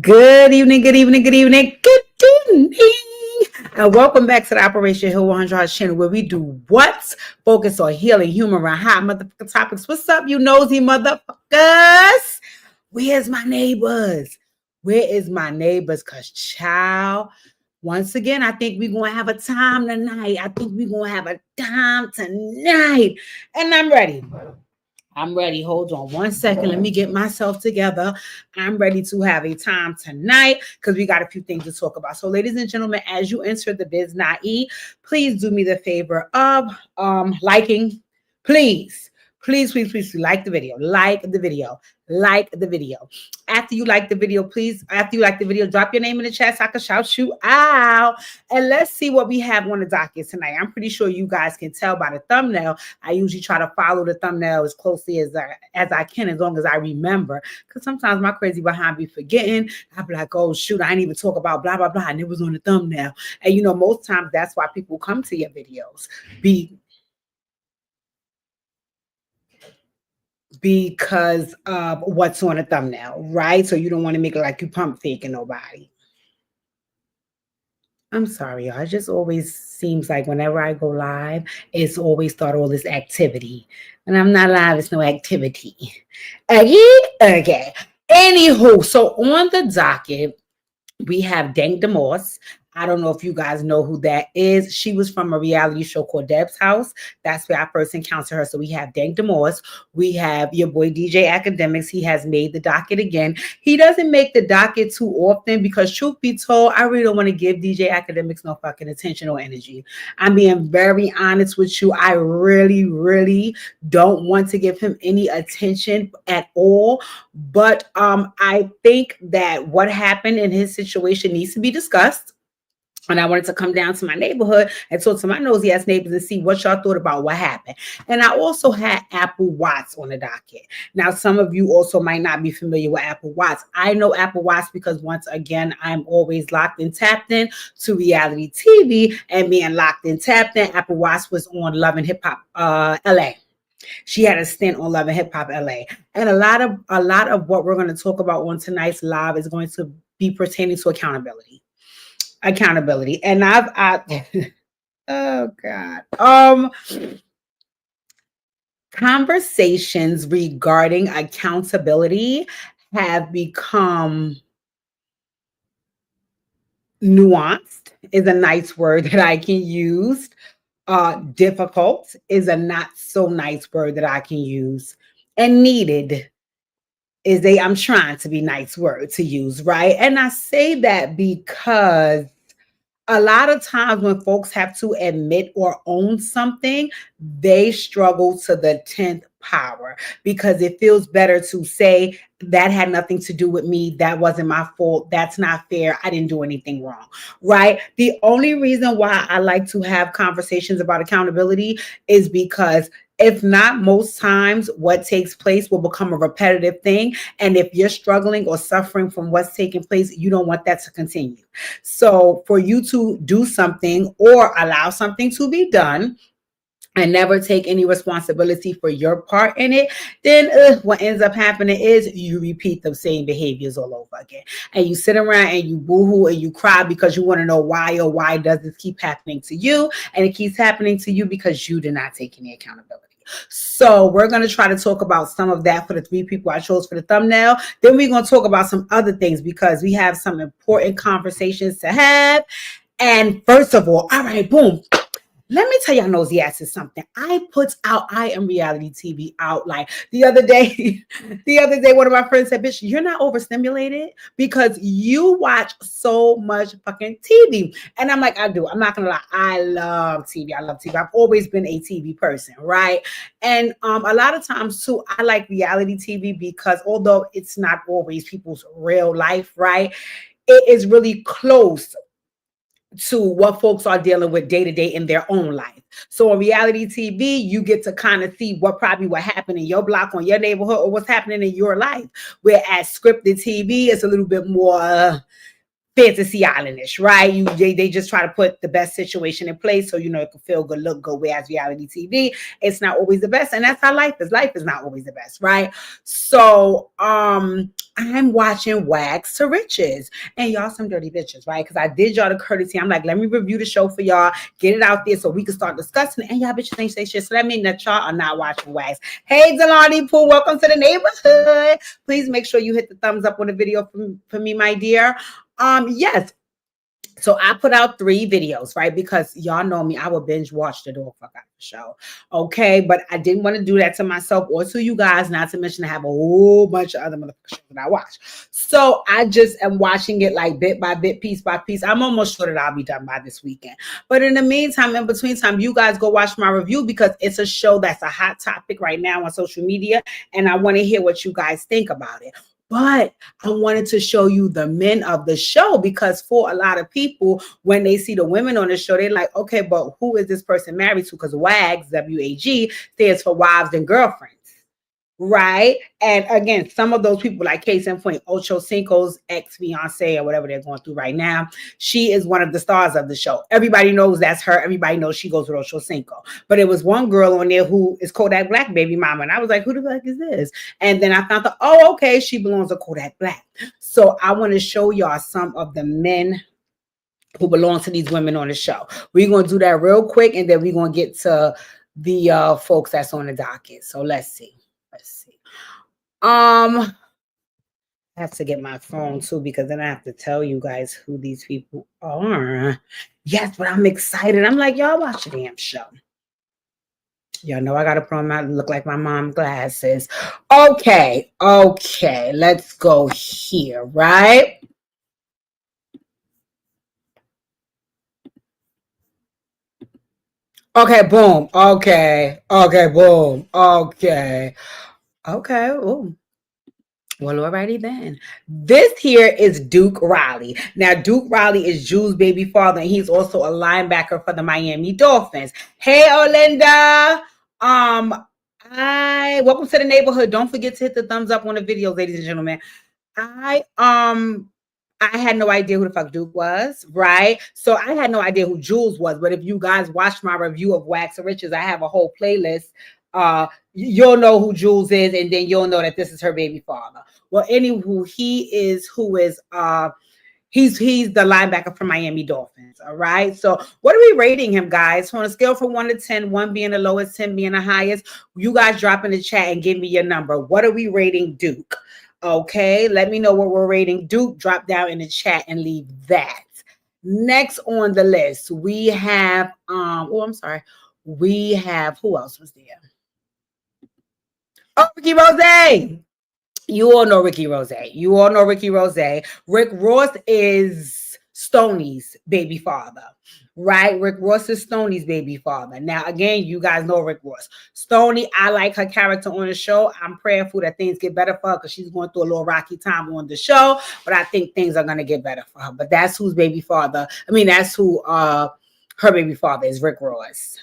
Good evening, good evening, good evening, good evening. And welcome back to the Operation Hill 100 channel where we do what? Focus on healing human and hot motherfucking topics. What's up, you nosy motherfuckers? Where's my neighbors? Where is my neighbors? Because, child, once again, I think we're going to have a time tonight. And I'm ready. I'm ready. Hold on one second. Let me get myself together. I'm ready to have a time tonight because we got a few things to talk about. So, ladies and gentlemen, as you enter the Biz Nai, please do me the favor of liking. Please like the video. After you like the video, drop your name in the chat so I can shout you out. And let's see what we have on the docket tonight. I'm pretty sure you guys can tell by the thumbnail. I usually try to follow the thumbnail as closely as I can, as long as I remember. Because sometimes my crazy behind be forgetting. I'll be like, oh, shoot, I didn't even talk about blah, blah, blah. And it was on the thumbnail. And, most times that's why people come to your videos. Because of what's on the thumbnail, right? So you don't want to make it like you pump faking nobody. I'm sorry, y'all. It just always seems like whenever I go live, it's always start all this activity. And I'm not live, it's no activity. Okay. Anywho, so on the docket, we have Dank DeMoss. I don't know if you guys know who that is. She was from a reality show called Deb's House. That's where I first encountered her. So we have Dank DeMoss. We have your boy DJ Academics. He has made the docket again. He doesn't make the docket too often because, truth be told, I really don't want to give DJ Academics no fucking attention or energy. I'm being very honest with you. I really don't want to give him any attention at all. But I think that what happened in his situation needs to be discussed. And I wanted to come down to my neighborhood and talk to my nosy ass neighbors and see what y'all thought about what happened. And I also had Apple Watts on the docket. Now, some of you also might not be familiar with Apple Watts. I know Apple Watts because, once again, I'm always locked and tapped in to reality TV. And being locked and tapped in, Apple Watts was on Love and Hip Hop LA. She had a stint on Love and Hip Hop LA. And a lot of what we're going to talk about on tonight's live is going to be pertaining to accountability. And oh God. Conversations regarding accountability have become nuanced, is a nice word that I can use. Difficult is a not so nice word that I can use. And needed is I'm trying to be nice word to use, right? And I say that because a lot of times when folks have to admit or own something, they struggle to the 10th power because it feels better to say that had nothing to do with me. That wasn't my fault. That's not fair. I didn't do anything wrong, right? The only reason why I like to have conversations about accountability is because, if not most times, what takes place will become a repetitive thing. And if you're struggling or suffering from what's taking place, you don't want that to continue. So for you to do something or allow something to be done and never take any responsibility for your part in it, then what ends up happening is you repeat the same behaviors all over again. And you sit around and you boohoo and you cry because you want to know why does this keep happening to you? And it keeps happening to you because you did not take any accountability. So we're going to try to talk about some of that for the 3 people I chose for the thumbnail. Then we're going to talk about some other things because we have some important conversations to have. And first of all right, boom. Let me tell y'all nosy asses something. I am reality TV out. Like the other day, one of my friends said, bitch, you're not overstimulated because you watch so much fucking TV. And I'm like, I do. I'm not going to lie. I love TV. I've always been a TV person, right? And a lot of times too, I like reality TV because although it's not always people's real life, right? It is really close to what folks are dealing with day to day in their own life. So on reality TV, you get to kind of see what happened in your block, on your neighborhood, or what's happening in your life. Whereas scripted TV is a little bit more Fantasy Islandish, right? They just try to put the best situation in place so it can feel good, look good. Whereas reality TV, it's not always the best, and that's how life is. Life is not always the best, right? So I'm watching Wags to Riches, and y'all some dirty bitches, right? Because I did y'all the courtesy. I'm like, let me review the show for y'all, get it out there so we can start discussing it. And y'all bitches ain't say shit. So that means that y'all are not watching Wags. Hey, Delani Pooh, welcome to the neighborhood. Please make sure you hit the thumbs up on the video for me, my dear. Yes. So I put out 3 videos, right? Because y'all know me, I will binge watch the dog fuck out of the show. Okay. But I didn't want to do that to myself or to you guys, not to mention I have a whole bunch of other motherfucking shows that I watch. So I just am watching it like bit by bit, piece by piece. I'm almost sure that I'll be done by this weekend. But in the meantime, in between time, you guys go watch my review because it's a show that's a hot topic right now on social media. And I want to hear what you guys think about it. But I wanted to show you the men of the show because for a lot of people, when they see the women on the show, they're like, okay, but who is this person married to? Because WAGs, W-A-G, stands for wives and girlfriends. Right. And again, some of those people, like case in point, Ocho Cinco's ex-fiance or whatever they're going through right now, she is one of the stars of the show. Everybody knows that's her. Everybody knows she goes with Ocho Cinco. But it was one girl on there who is Kodak Black baby mama. And I was like, who the fuck is this? And then I found out, oh, okay, she belongs to Kodak Black. So I want to show y'all some of the men who belong to these women on the show. We're going to do that real quick. And then we're going to get to the folks that's on the docket. So let's see. I have to get my phone too because then I have to tell you guys who these people are. Yes, but I'm excited. I'm like, y'all watch the damn show. Y'all know I gotta put on my look like my mom glasses. Okay, let's go here, right? Okay, boom. Okay, boom. Okay. Oh. Well, alrighty then. This here is Duke Riley. Now, Duke Riley is Jules' baby father, and he's also a linebacker for the Miami Dolphins. Hey, Olinda. Welcome to the neighborhood. Don't forget to hit the thumbs up on the video, ladies and gentlemen. I had no idea who the fuck Duke was, right? So I had no idea who Jules was. But if you guys watched my review of Wags to Riches, I have a whole playlist. You'll know who Jules is, and then you'll know that this is her baby father. Well, anywho, he's the linebacker for Miami Dolphins. All right. So what are we rating him, guys? On a scale from 1 to 10, 1 being the lowest, 10 being the highest, you guys drop in the chat and give me your number. What are we rating Duke? Okay, let me know what we're rating Duke. Drop down in the chat and leave that. Next on the list, we have we have, who else was there? Oh, Ricky Rose. You all know Ricky Rose. Rick Ross is Stoney's baby father, right? Rick Ross is Stoney's baby father. Now, again, you guys know Rick Ross. Stoney, I like her character on the show. I'm prayerful that things get better for her because she's going through a little rocky time on the show, but I think things are going to get better for her. But that's whose baby father. That's who her baby father is, Rick Ross.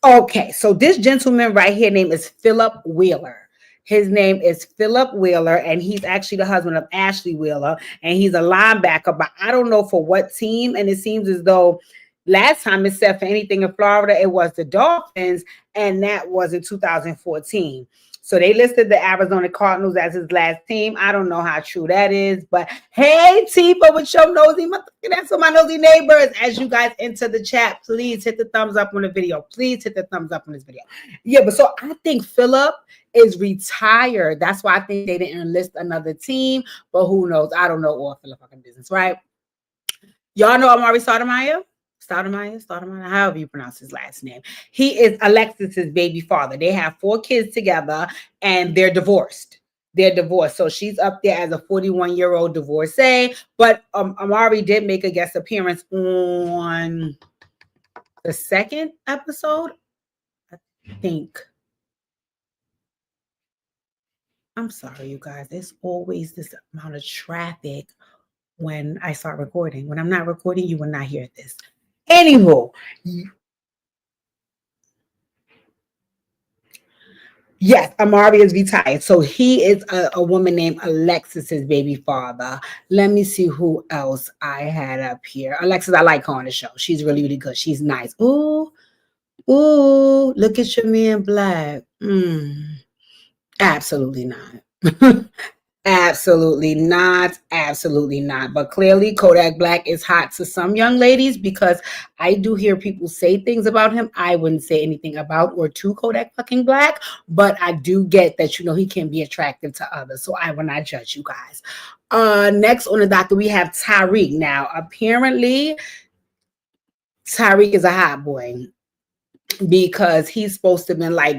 Okay, so this gentleman right here name is Philip Wheeler. His name is Philip Wheeler, and he's actually the husband of Ashley Wheeler, and he's a linebacker, but I don't know for what team, and it seems as though last time it said for anything in Florida, it was the Dolphins, and that was in 2014. So they listed the Arizona Cardinals as his last team. I don't know how true that is, but hey, Tifa with your nosy, that's for my nosy neighbors. As you guys enter the chat, please hit the thumbs up on the video. Please hit the thumbs up on this video. Yeah, but so I think Philip is retired. That's why I think they didn't enlist another team, but who knows? I don't know all Philip fucking business, right? Y'all know Amari Stoudemire? Stoudemire, however you pronounce his last name. He is Alexis's baby father. They have 4 kids together, and they're divorced. So she's up there as a 41-year-old divorcee. But Amari did make a guest appearance on the 2nd episode, I think. I'm sorry, you guys. There's always this amount of traffic when I start recording. When I'm not recording, you will not hear this. Anywho, Yes, Amari is retired. So he is a woman named Alexis's baby father. Let me see who else I had up here. Alexis, I like her on the show. She's really, really good. She's nice. Ooh, ooh, look at your man Black. Absolutely not. Absolutely not. Absolutely not. But clearly, Kodak Black is hot to some young ladies because I do hear people say things about him I wouldn't say anything about or to Kodak fucking Black. But I do get that, he can be attractive to others. So I will not judge you guys. Next on the docket, we have Tyreek. Now, apparently, Tyreek is a hot boy because he's supposed to have been like,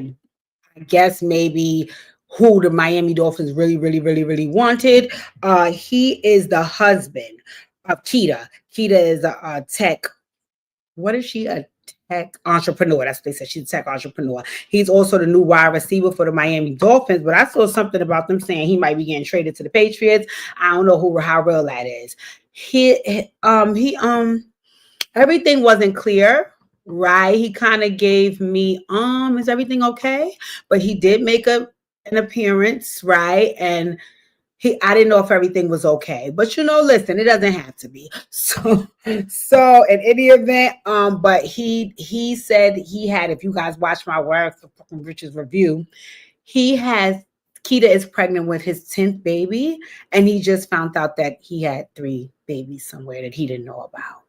I guess maybe who the Miami Dolphins really, really, really, really wanted. He is the husband of Keita. Keita is a tech. What is she? A tech entrepreneur. That's what they said. She's a tech entrepreneur. He's also the new wide receiver for the Miami Dolphins. But I saw something about them saying he might be getting traded to the Patriots. I don't know how real that is. Everything wasn't clear, right? He kind of gave me, is everything okay? But he did make an appearance, right? And I didn't know if everything was okay. But listen, it doesn't have to be. So in any event, but he said he had, if you guys watch my work for fucking Rich's review, Keita is pregnant with his 10th baby, and he just found out that he had 3 babies somewhere that he didn't know about.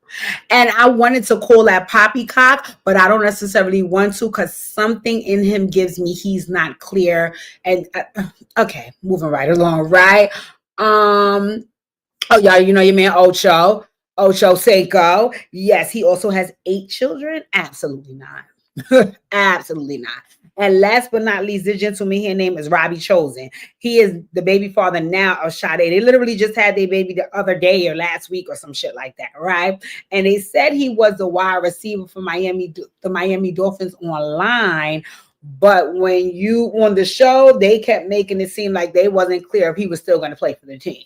And I wanted to call that poppycock, but I don't necessarily want to because something in him gives me he's not clear. And okay, moving right along, right? Oh, y'all, your man Ocho Seiko. Yes, he also has 8 children. Absolutely not. Absolutely not. And last but not least, this gentleman here name is Robbie Chosen. He is the baby father now of Sade. They literally just had their baby the other day or last week or some shit like that, right? And they said he was the wide receiver for the Miami Dolphins online. But when you on the show, they kept making it seem like they wasn't clear if he was still going to play for the team.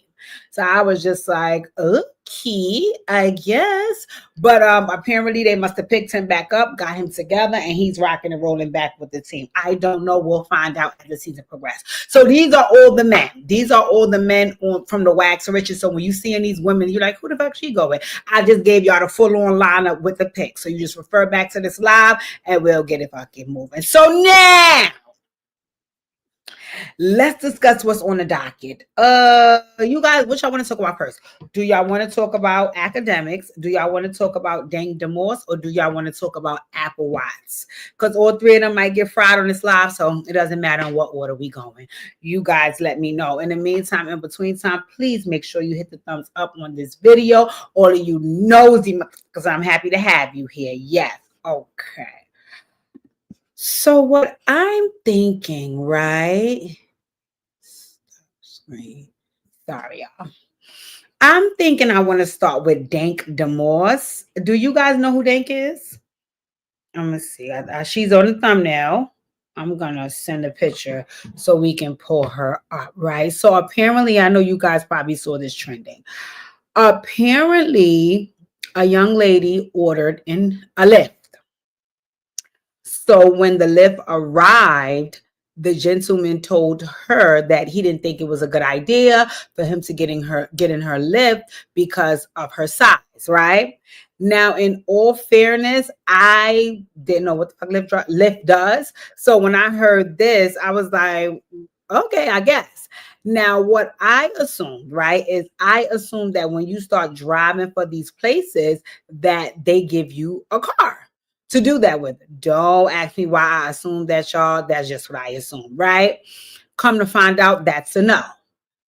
So I was just like, okay, I guess. But apparently they must have picked him back up, got him together, and he's rocking and rolling back with the team. I don't know. We'll find out as the season progresses. So these are all the men. These are all the men from the Wax and Riches. So when you seeing these women, you're like, who the fuck she go with? I just gave y'all the full-on lineup with the picks. So you just refer back to this live, and we'll get it fucking moving. So now, let's discuss what's on the docket. You guys, what y'all want to talk about first? Do y'all want to talk about academics? Do y'all want to talk about Dane DeMorse? Or do y'all want to talk about Apple Watts? Because all 3 of them might get fried on this live, so it doesn't matter in what order we going. You guys let me know. In the meantime, in between time, please make sure you hit the thumbs up on this video. All of you nosy, because I'm happy to have you here. Yes. Okay. So what I'm thinking, right? Sorry, y'all. I'm thinking I want to start with Dank DeMorse. Do you guys know who Dank is? I'm gonna see. She's on the thumbnail. I'm gonna send a picture so we can pull her up, right? So apparently, I know you guys probably saw this trending. Apparently, a young lady ordered in a Lyft. So when the Lyft arrived, the gentleman told her that he didn't think it was a good idea for him to get in her Lyft because of her size, right? Now, in all fairness, I didn't know what the fuck Lyft does. So when I heard this, I was like, okay, I guess. Now, what I assumed, right, is I assumed that when you start driving for these places, that they give you a car to do that with. Don't ask me why I assume that, y'all. That's just what I assume, right? Come to find out, that's a no.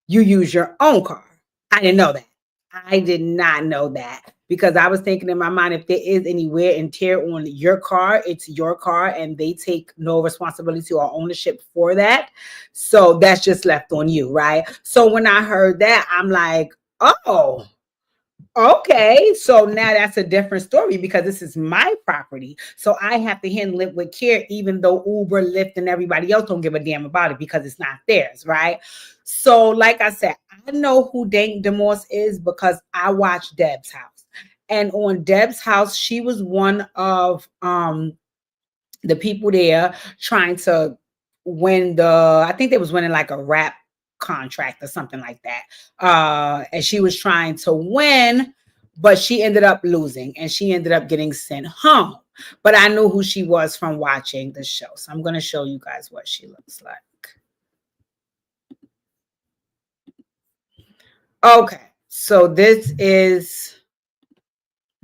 You use your own car. I didn't know that. I did not know that because I was thinking in my mind, if there is any wear and tear on your car, it's your car and they take no responsibility or ownership for that. So that's just left on you, right? So when I heard that, I'm like, oh, okay, so now that's a different story because this is my property. So I have to handle it with care, even though Uber, Lyft, and everybody else don't give a damn about it because it's not theirs, right? So, like I said, I know who Dane DeMorse is because I watched Deb's House. And on Deb's House, she was one of the people there trying to win I think they was winning like a rap contract or something like that. And she was trying to win, but she ended up losing and she ended up getting sent home. But I knew who she was from watching the show. So I'm going to show you guys what she looks like. Okay. So this is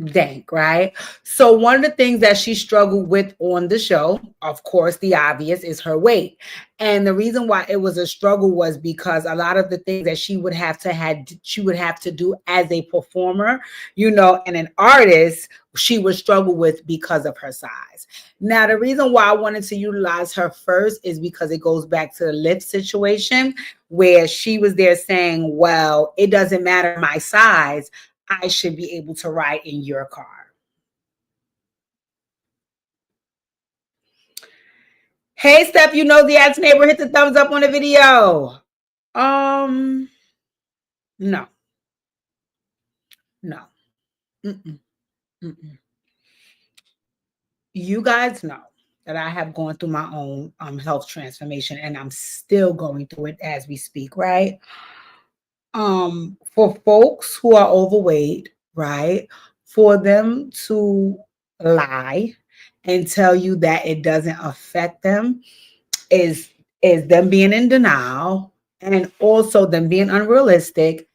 Dank, right? So one of the things that she struggled with on the show, of course, the obvious is her weight. And the reason why it was a struggle was because a lot of the things that she would have to do as a performer, and an artist, she would struggle with because of her size. Now, the reason why I wanted to utilize her first is because it goes back to the lift situation where she was there saying, well, it doesn't matter my size. I should be able to ride in your car. Hey, Steph, the ads neighbor, hit the thumbs up on the video. No. Mm-mm. Mm-mm. You guys know that I have gone through my own health transformation and I'm still going through it as we speak, right? For folks who are overweight, right, for them to lie and tell you that it doesn't affect them is them being in denial, and also them being unrealistic,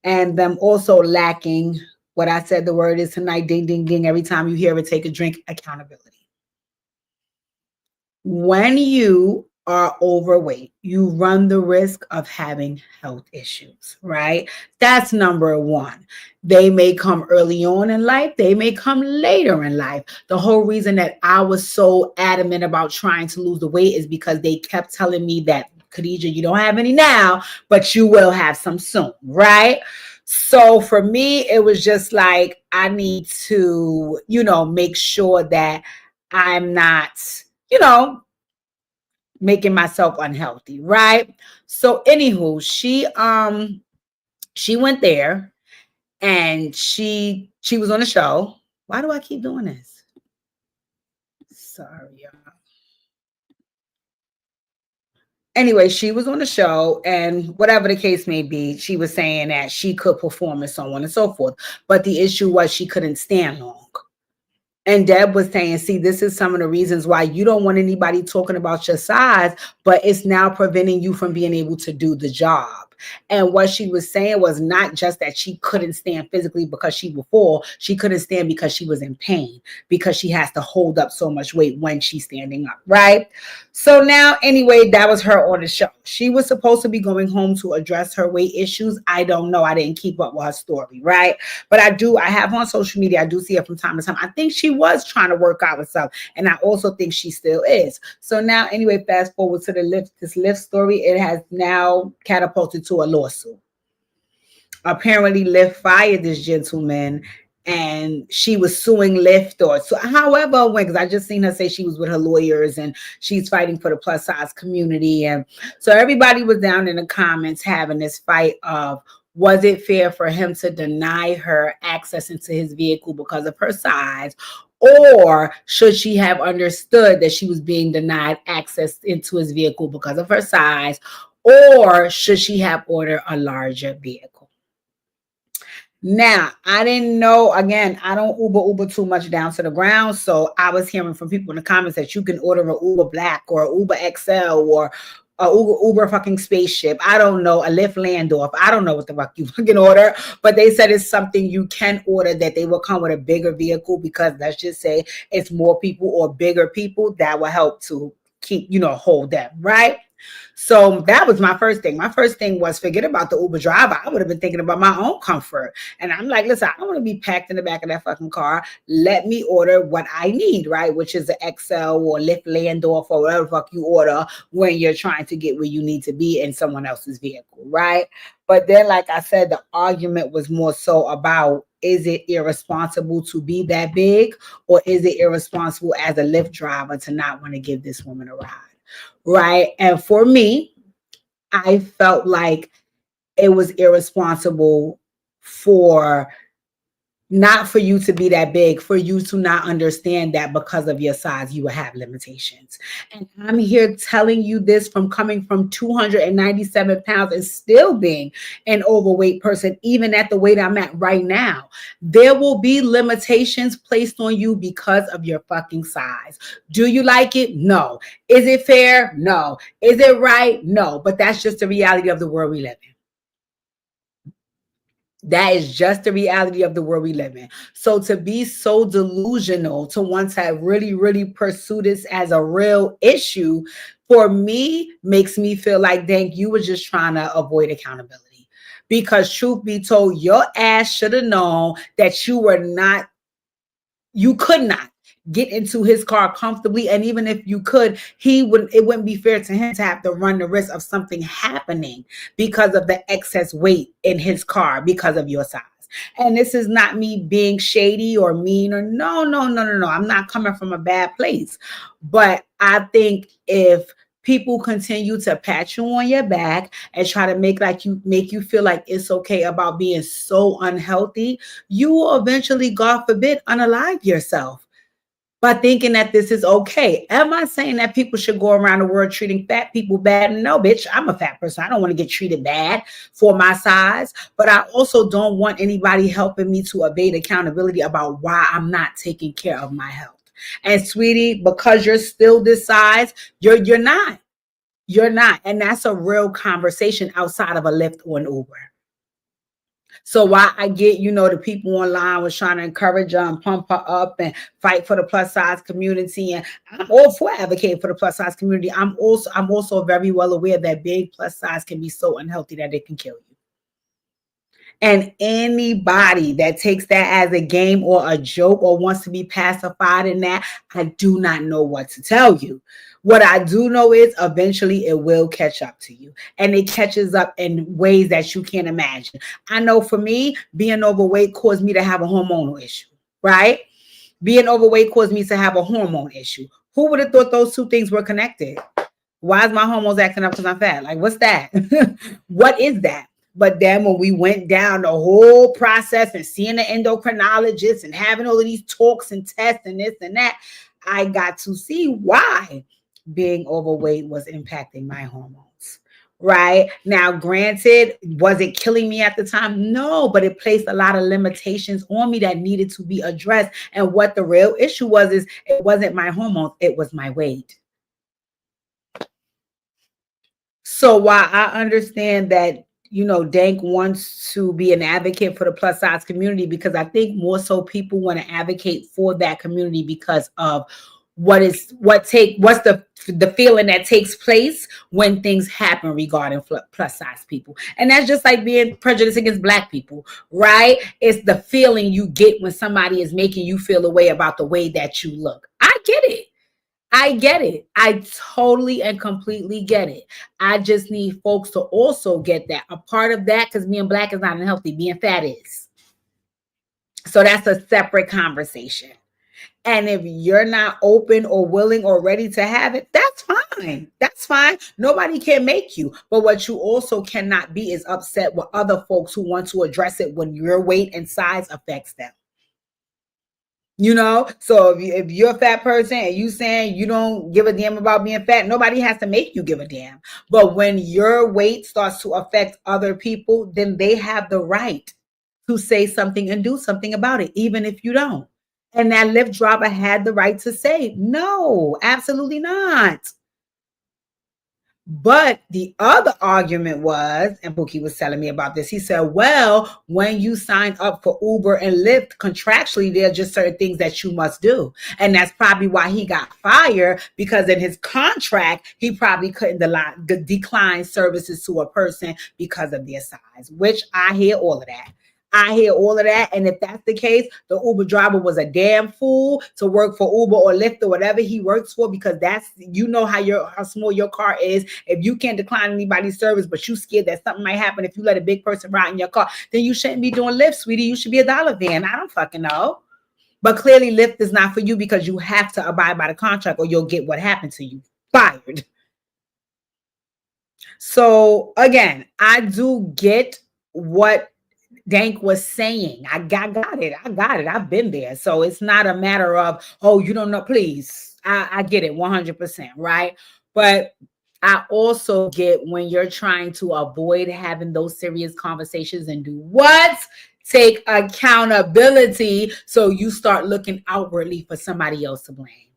and them also lacking what I said the word is tonight, ding ding ding, every time you hear it, take a drink, accountability. When you are overweight, you run the risk of having health issues, right? That's number one. They may come early on in life, they may come later in life. The whole reason that I was so adamant about trying to lose the weight is because they kept telling me that, Khadija, you don't have any now, but you will have some soon, right? So for me, it was just like, I need to, make sure that I'm not, making myself unhealthy, right? So anywho, she went there and she was on the show. Why do I keep doing this? Sorry, y'all. Anyway, she was on the show, and whatever the case may be, she was saying that she could perform and so on and so forth. But the issue was she couldn't stand long. And Deb was saying, see, this is some of the reasons why you don't want anybody talking about your size, but it's now preventing you from being able to do the job. And what she was saying was not just that she couldn't stand physically because she would fall. She couldn't stand because she was in pain, because she has to hold up so much weight when she's standing up, right? So now, anyway, that was her on the show. She was supposed to be going home to address her weight issues. I don't know. I didn't keep up with her story, right? But I have on social media, I do see her from time to time. I think she was trying to work out herself, and I also think she still is. So now, anyway, fast forward to this Lyft story. It has now catapulted to a lawsuit. Apparently, Lyft fired this gentleman, and she was suing Lyft, or so. However, because I just seen her say she was with her lawyers and she's fighting for the plus size community, and so everybody was down in the comments having this fight of, was it fair for him to deny her access into his vehicle because of her size? Or should she have understood that she was being denied access into his vehicle because of her size? Or should she have ordered a larger vehicle? Now, I didn't know, again, I don't Uber too much down to the ground. So I was hearing from people in the comments that you can order an Uber Black or Uber XL or a Uber fucking spaceship. I don't know, a Lyft Landorf. I don't know what the fuck you fucking order, but they said it's something you can order, that they will come with a bigger vehicle, because let's just say it's more people or bigger people that will help to keep, hold them, right? So that was my first thing. My first thing was, forget about the Uber driver. I would have been thinking about my own comfort. And I'm like, listen, I don't want to be packed in the back of that fucking car. Let me order what I need, right? Which is the XL or Lyft Landorf or whatever the fuck you order when you're trying to get where you need to be in someone else's vehicle, right? But then, like I said, the argument was more so about, is it irresponsible to be that big, or is it irresponsible as a Lyft driver to not want to give this woman a ride? Right. And for me, I felt like it was irresponsible for Not for you to be that big, for you to not understand that because of your size, you will have limitations. And I'm here telling you this from coming from 297 pounds and still being an overweight person, even at the weight I'm at right now. There will be limitations placed on you because of your fucking size. Do you like it? No. Is it fair? No. Is it right? No. But that's just the reality of the world we live in. That is just the reality of the world we live in. So to be so delusional, to want to really, really pursue this as a real issue, for me, makes me feel like, dang, you were just trying to avoid accountability. Because truth be told, your ass should have known that you could not get into his car comfortably. And even if you could, it wouldn't be fair to him to have to run the risk of something happening because of the excess weight in his car because of your size. And this is not me being shady or mean or no. I'm not coming from a bad place. But I think if people continue to pat you on your back and try to make you feel like it's okay about being so unhealthy, you will eventually, God forbid, unalive yourself by thinking that this is okay. Am I saying that people should go around the world treating fat people bad? No, bitch, I'm a fat person. I don't want to get treated bad for my size, but I also don't want anybody helping me to evade accountability about why I'm not taking care of my health. And sweetie, because you're still this size, you're not. You're not. And that's a real conversation outside of a Lyft or an Uber. So while I get, the people online was trying to encourage her and pump her up and fight for the plus size community, and I'm all for advocating for the plus size community. I'm also very well aware that being plus size can be so unhealthy that it can kill you. And anybody that takes that as a game or a joke or wants to be pacified in that, I do not know what to tell you. What I do know is eventually it will catch up to you, and it catches up in ways that you can't imagine. I know for me, being overweight caused me to have a hormonal issue, right? Being overweight caused me to have a hormone issue. Who would have thought those two things were connected? Why is my hormones acting up because I'm fat? Like, what's that? What is that? But then when we went down the whole process and seeing the endocrinologist and having all of these talks and tests and this and that, I got to see why being overweight was impacting my hormones. Right now, granted, was it killing me at the time? No, but it placed a lot of limitations on me that needed to be addressed. And what the real issue was is it wasn't my hormones, it was my weight. So while I understand that, Dank wants to be an advocate for the plus size community, because I think more so people want to advocate for that community because of what's the feeling that takes place when things happen regarding plus size people. And that's just like being prejudiced against Black people, right? It's the feeling you get when somebody is making you feel a way about the way that you look. I get it. I totally and completely get it. I just need folks to also get that. A part of that, because being Black is not unhealthy, being fat is. So that's a separate conversation. And if you're not open or willing or ready to have it, that's fine. That's fine. Nobody can make you. But what you also cannot be is upset with other folks who want to address it when your weight and size affects them. So if you're a fat person and you saying you don't give a damn about being fat, nobody has to make you give a damn. But when your weight starts to affect other people, then they have the right to say something and do something about it, even if you don't. And that Lyft driver had the right to say, no, absolutely not. But the other argument was, and Pookie was telling me about this, he said, well, when you sign up for Uber and Lyft, contractually, there are just certain things that you must do. And that's probably why he got fired, because in his contract, he probably couldn't decline services to a person because of their size, which I hear all of that. And if that's the case, the Uber driver was a damn fool to work for Uber or Lyft or whatever he works for, because that's, how small your car is. If you can't decline anybody's service, but you scared that something might happen if you let a big person ride in your car, then you shouldn't be doing Lyft, sweetie. You should be a dollar van. I don't fucking know. But clearly Lyft is not for you, because you have to abide by the contract or you'll get what happened to you. Fired. So again, I do get what Dank was saying. I got it. I got it. I've been there. So it's not a matter of, oh, you don't know. Please. I get it 100%. Right. But I also get when you're trying to avoid having those serious conversations and do what? Take accountability. So you start looking outwardly for somebody else to blame.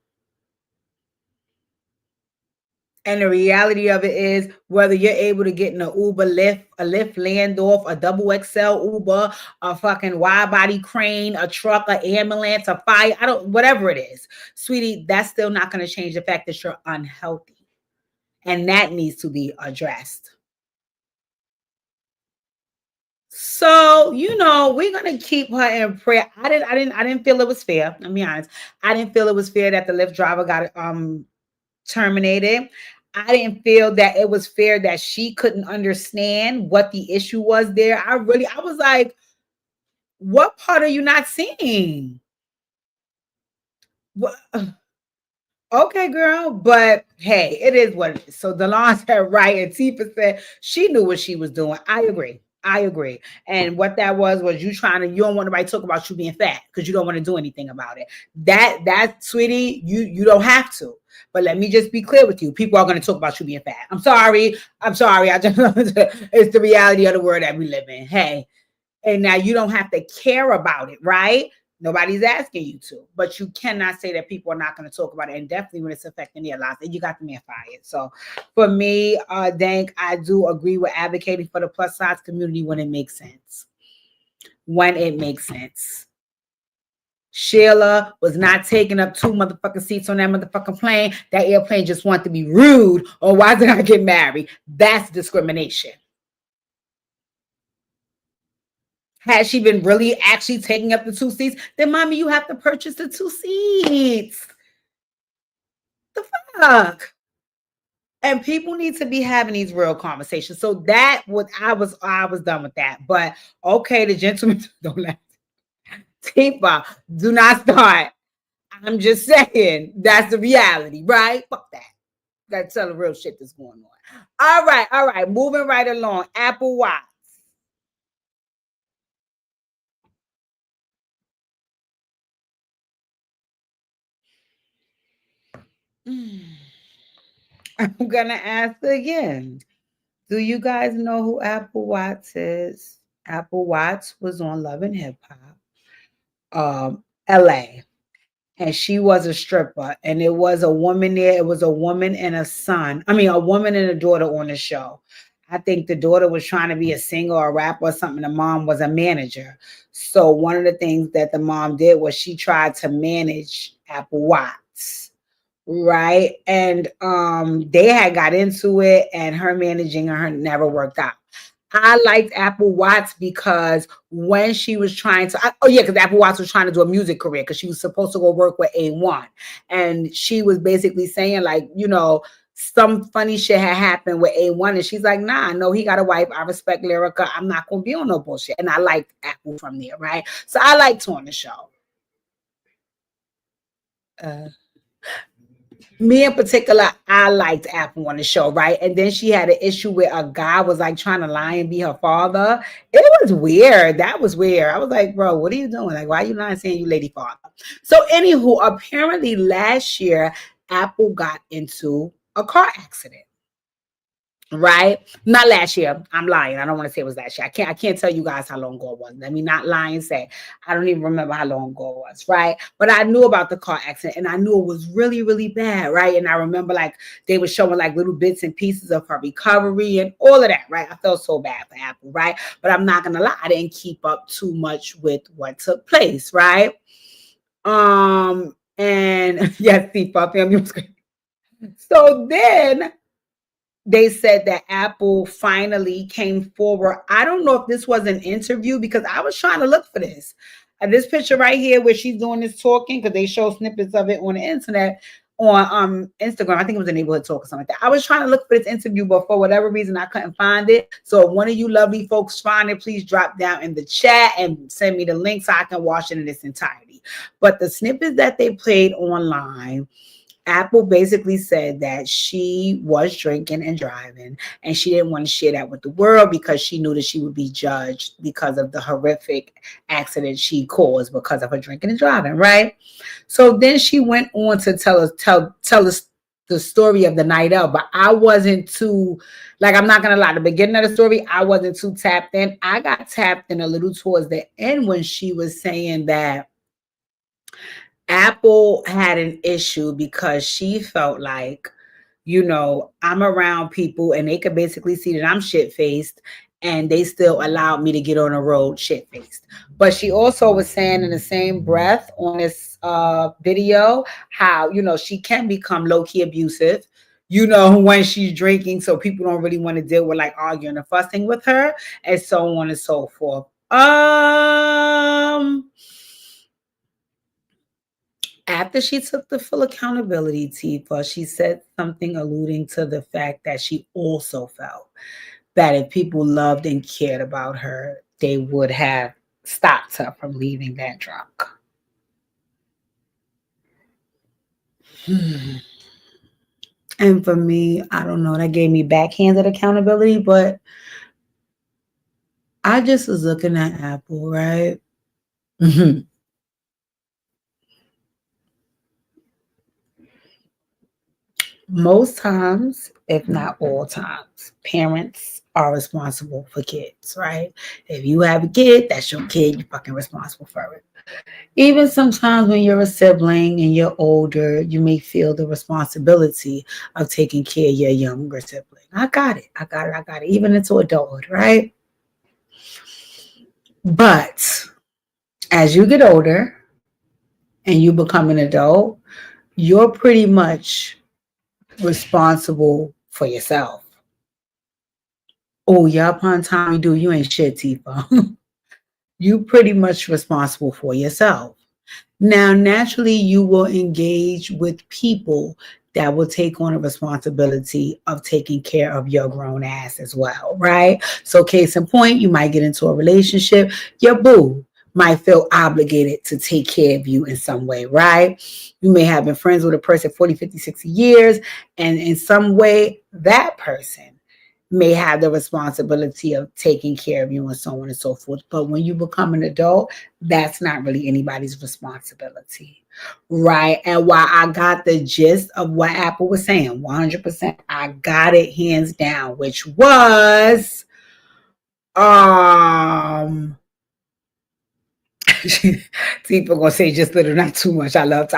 And the reality of it is, whether you're able to get in a Uber, a Lyft, Landorf, a double XL Uber, a fucking wide body crane, a truck, an ambulance, a fire, whatever it is, sweetie, that's still not going to change the fact that you're unhealthy. And that needs to be addressed. So, we're gonna keep her in prayer. I didn't feel it was fair. Let me be honest. I didn't feel it was fair that the Lyft driver got terminated. I didn't feel that it was fair that she couldn't understand what the issue was there. I was like, what part are you not seeing? What? Okay, girl, but hey, it is what it is. So Delon said right, and Tifa said she knew what she was doing. I agree. And what that was you don't want nobody to talk about you being fat because you don't want to do anything about it. That sweetie, you don't have to. But let me just be clear with you. People are going to talk about you being fat. I'm sorry. I just it's the reality of the world that we live in. Hey, and now you don't have to care about it, right? Nobody's asking you to, but you cannot say that people are not going to talk about it, and definitely when it's affecting their lives. And you got the man fired. So for me, Dank, I do agree with advocating for the plus size community when it makes sense. Sheila was not taking up 2 motherfucking seats on that motherfucking plane. That airplane just wanted to be rude. Or why did I get married? That's discrimination. Had she been really actually taking up the 2 seats, then mommy, you have to purchase the 2 seats. The fuck? And people need to be having these real conversations. So that was I was done with that. But okay, the gentleman don't let Tifa, do not start. I'm just saying that's the reality, right? Fuck that. Gotta tell the real shit that's going on. All right. Moving right along. Apple Watch. I'm gonna ask again. Do you guys know who Apple Watts is? Apple Watts was on Love and Hip Hop, LA, and she was a stripper, and it was a woman there. It was a woman and a son. I mean, a woman and a daughter on the show. I think the daughter was trying to be a singer or a rapper or something. The mom was a manager. So one of the things that the mom did was she tried to manage Apple Watts. Right. And they had got into it, and her managing her never worked out. I liked Apple Watts because when she was trying to, because Apple Watts was trying to do a music career because she was supposed to go work with A1. And she was basically saying, like, some funny shit had happened with A1. And she's like, nah, no, he got a wife. I respect Lyrica. I'm not going to be on no bullshit. And I liked Apple from there. Right. So I liked her on the show. Me in particular, I liked Apple on the show, right? And then she had an issue where a guy was like trying to lie and be her father. It was weird. That was weird. I was like, bro, what are you doing? Like, why are you not saying you lady father? So anywho, apparently last year, Apple got into a car accident. Right? Not last year. I'm lying. I don't want to say it was last year. I can't tell you guys how long ago it was. Let me not lie and say I don't even remember how long ago it was, right? But I knew about the car accident, and I knew it was really, really bad, right? And I remember like they were showing like little bits and pieces of her recovery and all of that, right? I felt so bad for Apple, right? But I'm not gonna lie, I didn't keep up too much with what took place, right? And yes, see, family was great. So then they said that Apple finally came forward. I don't know if this was an interview because I was trying to look for this. This picture right here where she's doing this talking, because they show snippets of it on the internet on Instagram. I think it was a neighborhood talk or something like that. I was trying to look for this interview, but for whatever reason, I couldn't find it. So if one of you lovely folks find it, please drop down in the chat and send me the link so I can watch it in its entirety. But the snippets that they played online, Apple basically said that she was drinking and driving, and she didn't want to share that with the world because she knew that she would be judged because of the horrific accident she caused because of her drinking and driving, right? So then she went on to tell us the story of the night of, but I wasn't too, like, I'm not gonna lie, the beginning of the story, I wasn't too tapped in. I got tapped in a little towards the end when she was saying that Apple had an issue because she felt like, I'm around people and they could basically see that I'm shit faced and they still allowed me to get on the road shit faced. But she also was saying in the same breath on this video how, she can become low key abusive, when she's drinking. So people don't really want to deal with like arguing and fussing with her and so on and so forth. After she took the full accountability, Tifa, she said something alluding to the fact that she also felt that if people loved and cared about her, they would have stopped her from leaving that drunk. And for me, I don't know, that gave me backhanded accountability, but I just was looking at Apple, right? Most times, if not all times, parents are responsible for kids, right? If you have a kid, that's your kid, you're fucking responsible for it. Even sometimes when you're a sibling and you're older, you may feel the responsibility of taking care of your younger sibling. I got it. Even into adulthood, right? But as you get older and you become an adult, you're pretty much responsible for yourself. Oh, yeah, upon time you do, you ain't shit, Tifa. You pretty much responsible for yourself. Now, naturally, you will engage with people that will take on a responsibility of taking care of your grown ass as well, right? So, case in point, you might get into a relationship, your boo might feel obligated to take care of you in some way, right? You may have been friends with a person 40, 50, 60 years, and in some way, that person may have the responsibility of taking care of you and so on and so forth. But when you become an adult, that's not really anybody's responsibility. Right. And while I got the gist of what Apple was saying, 100%, I got it hands down, which was, people gonna say just little, not too much. I love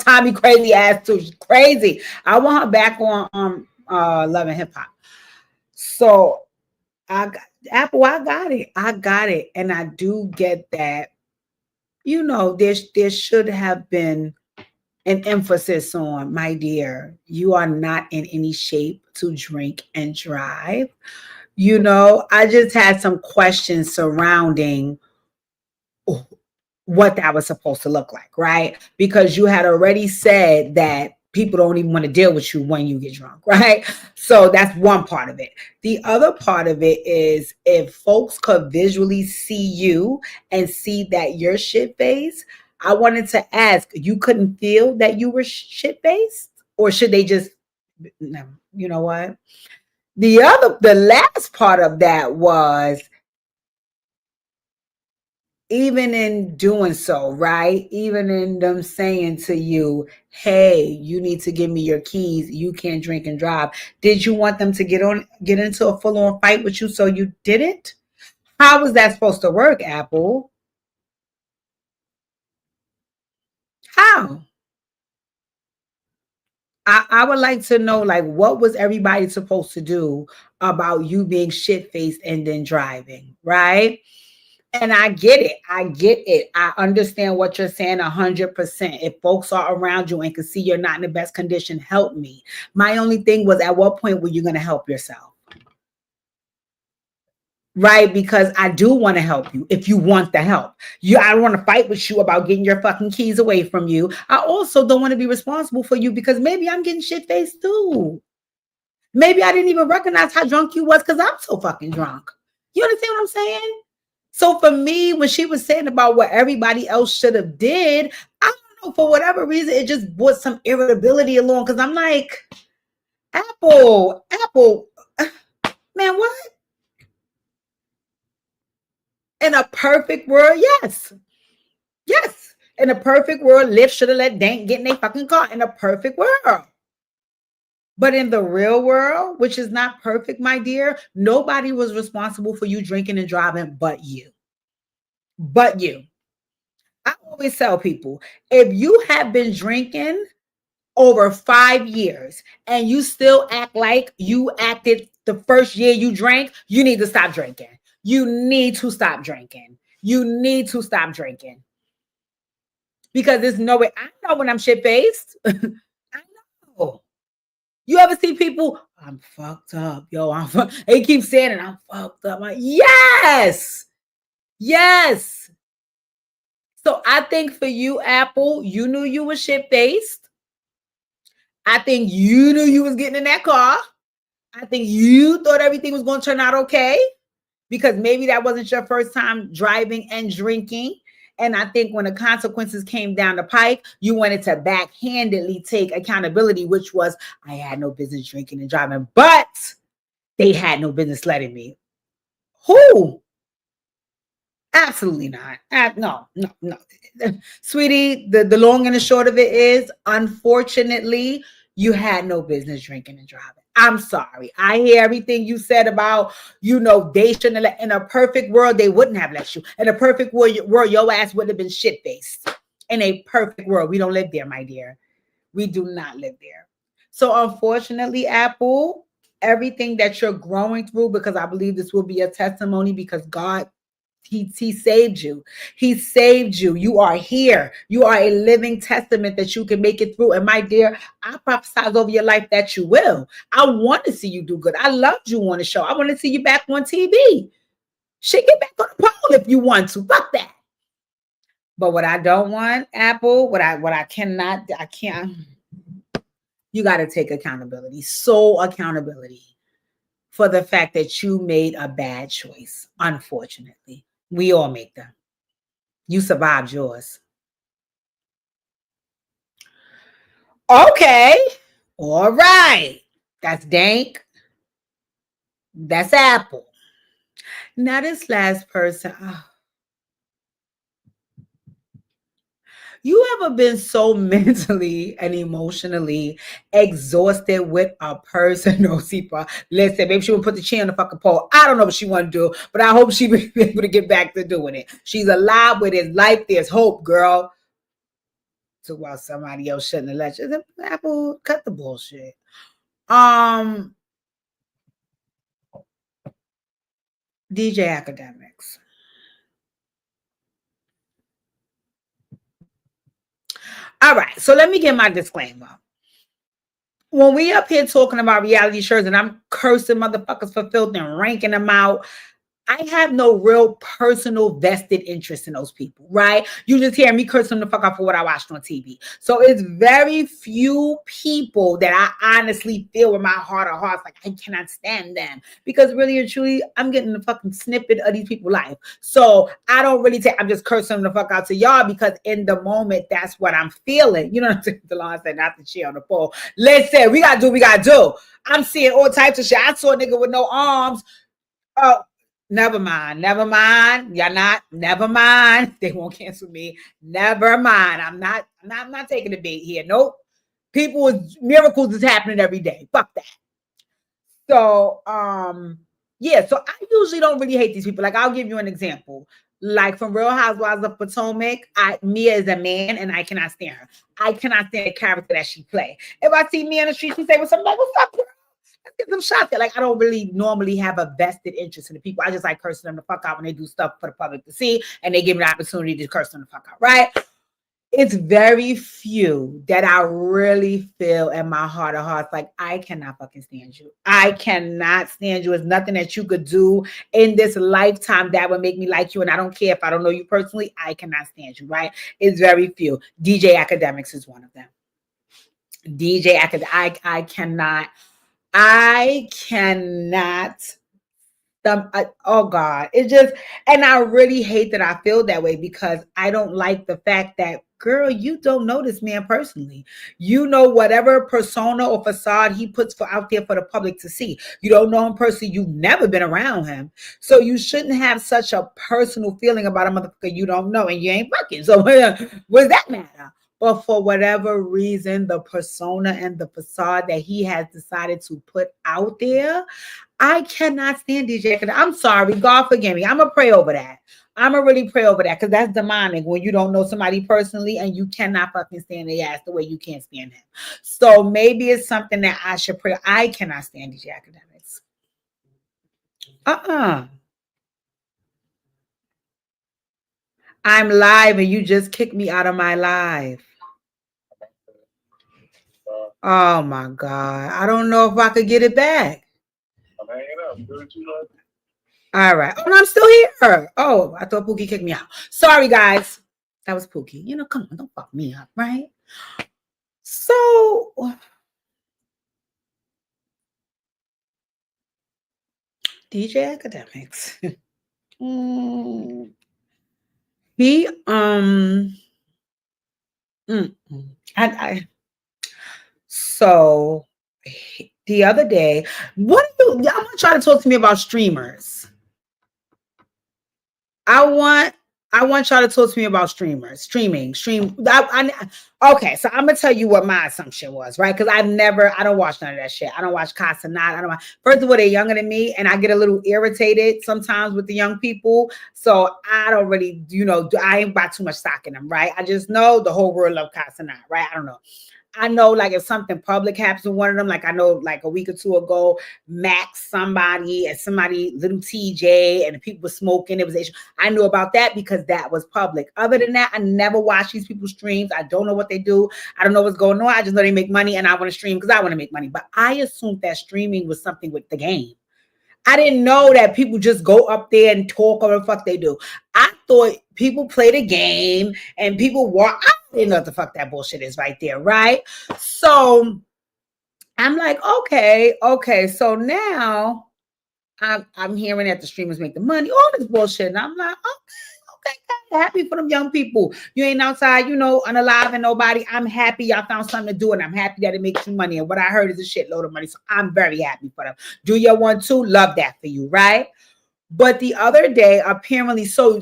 Tommy crazy ass too. She's crazy. I want her back on Love and Hip Hop. So I got Apple, I got it. And I do get that, there should have been an emphasis on, my dear, you are not in any shape to drink and drive. I just had some questions surrounding what that was supposed to look like, right? Because you had already said that people don't even want to deal with you when you get drunk, right? So that's one part of it. The other part of it is if folks could visually see you and see that you're shit faced, I wanted to ask, you couldn't feel that you were shit faced? Or should they just, no, you know what? The last part of that was, even in doing so, right? Even in them saying to you, hey, you need to give me your keys. You can't drink and drive. Did you want them to get into a full-on fight with you so you didn't? How was that supposed to work, Apple? How? I would like to know, like, what was everybody supposed to do about you being shit-faced and then driving, right? And I get it. I understand what you're saying 100%. If folks are around you and can see you're not in the best condition, help me. My only thing was, at what point were you going to help yourself? Right? Because I do want to help you if you want the help. I don't want to fight with you about getting your fucking keys away from you. I also don't want to be responsible for you because maybe I'm getting shit faced too. Maybe I didn't even recognize how drunk you was because I'm so fucking drunk. You understand what I'm saying? So for me, when she was saying about what everybody else should have did, I don't know, for whatever reason, it just brought some irritability along because I'm like, Apple, man, what? In a perfect world, yes. Yes. In a perfect world, Lyft should have let Dank get in a fucking car in a perfect world. But in the real world, which is not perfect, my dear, nobody was responsible for you drinking and driving but you. But you. I always tell people, if you have been drinking over 5 years and you still act like you acted the first year you drank, you need to stop drinking. You need to stop drinking. You need to stop drinking. Because there's no way. I know when I'm shit faced. I know. You ever see people? I'm fucked up, yo. They keep saying it. I'm fucked up. I'm like, yes, yes. So I think for you, Apple, you knew you were shit faced. I think you knew you was getting in that car. I think you thought everything was going to turn out okay because maybe that wasn't your first time driving and drinking. And I think when the consequences came down the pike, you wanted to backhandedly take accountability, which was, I had no business drinking and driving, but they had no business letting me. Who? Absolutely not. No. Sweetie, the long and the short of it is, unfortunately, you had no business drinking and driving. I'm sorry. I hear everything you said about, they shouldn't have let, in a perfect world, they wouldn't have let you. In a perfect world, your ass would have been shit-faced. In a perfect world. We don't live there, my dear. We do not live there. So unfortunately, Apple, everything that you're growing through, because I believe this will be a testimony because God, he saved you. He saved you. You are here. You are a living testament that you can make it through. And my dear, I prophesize over your life that you will. I want to see you do good. I loved you on the show. I want to see you back on TV. Shit, get back on the pole if you want to. Fuck that. But what I don't want, Apple, what I can't. You got to take accountability. Sole accountability for the fact that you made a bad choice. Unfortunately, we all make them. You survived yours. Okay. All right. That's Dank. That's Apple. Now this last person. You ever been so mentally and emotionally exhausted with a person? No, Sipa. Listen, maybe she would put the chair on the fucking pole. I don't know what she want to do, but I hope she be able to get back to doing it. She's alive with his life. There's hope, girl. So while somebody else shouldn't have let you, Apple, cut the bullshit. DJ Academics. All right, so let me get my disclaimer. When we up here talking about reality shows and I'm cursing motherfuckers for filth and ranking them out, I have no real personal vested interest in those people, right? You just hear me curse them the fuck out for what I watched on TV. So it's very few people that I honestly feel in my heart of hearts, like I cannot stand them. Because really and truly, I'm getting the fucking snippet of these people's life. So I don't really I'm just cursing them the fuck out to y'all because in the moment, that's what I'm feeling. You know what I'm saying? DeLon said, not the chair on the pole. Listen, we gotta do what we gotta do. I'm seeing all types of shit. I saw a nigga with no arms. Oh, never mind. Y'all not. Never mind. They won't cancel me. Never mind. I'm not taking the bait here. Nope. Miracles is happening every day. Fuck that. So, yeah. So I usually don't really hate these people. Like I'll give you an example. Like from Real Housewives of Potomac, Mia is a man, and I cannot stand her. I cannot stand the character that she play. If I see Mia on the street, she say, "What's up?" I'm like, "What's up, girl?" Get them shot there. Like I don't really normally have a vested interest in the people. I just like cursing them the fuck out when they do stuff for the public to see, and they give me the opportunity to curse them the fuck out. Right? It's very few that I really feel in my heart of hearts like I cannot fucking stand you. I cannot stand you. It's nothing that you could do in this lifetime that would make me like you. And I don't care if I don't know you personally. I cannot stand you. Right? It's very few. DJ Academics is one of them. DJ Academics. I cannot oh God, it just, and I really hate that I feel that way because I don't like the fact that, girl, you don't know this man personally. You know whatever persona or facade he puts for out there for the public to see. You don't know him personally. You've never been around him, so you shouldn't have such a personal feeling about a motherfucker you don't know and you ain't fucking. So what's that matter? But for whatever reason, the persona and the facade that he has decided to put out there, I cannot stand DJ. I'm sorry. God forgive me. I'm going to pray over that. I'm going to really pray over that because that's demonic when you don't know somebody personally and you cannot fucking stand their ass the way you can't stand him. So maybe it's something that I should pray. I cannot stand DJ Academics. I'm live and you just kicked me out of my live. Oh my God. I don't know if I could get it back. I'm hanging up. All right. Oh, no, I'm still here. Oh, I thought Pookie kicked me out. Sorry, guys. That was Pookie. You know, come on, don't fuck me up, right? So, DJ Academics. He so the other day, what do you, y'all want to try to talk to me about streamers? I want y'all to talk to me about streaming. Okay, so I'm gonna tell you what my assumption was, right? Because I don't watch none of that shit. I don't watch Casa Not. I don't watch. First of all, they're younger than me, and I get a little irritated sometimes with the young people. So I don't really, I ain't buy too much stock in them, right? I just know the whole world love Casa Not, right? I don't know. I know, like, if something public happens to one of them, like I know, like a week or two ago, Max somebody and somebody, little TJ, and the people were smoking. It was, I knew about that because that was public. Other than that, I never watch these people's streams. I don't know what they do. I don't know what's going on. I just know they make money, and I want to stream because I want to make money. But I assumed that streaming was something with the game. I didn't know that people just go up there and talk or the fuck they do. I thought people play the game and people walk. I didn't know what the fuck that bullshit is right there, right? So I'm like, okay. So now I'm hearing that the streamers make the money, all this bullshit. And I'm like, okay, happy for them young people. You ain't outside, unalive and nobody. I'm happy y'all found something to do, and I'm happy that it makes you money. And what I heard is a shitload of money. So I'm very happy for them. Do your one too? Love that for you, right? But the other day, apparently, so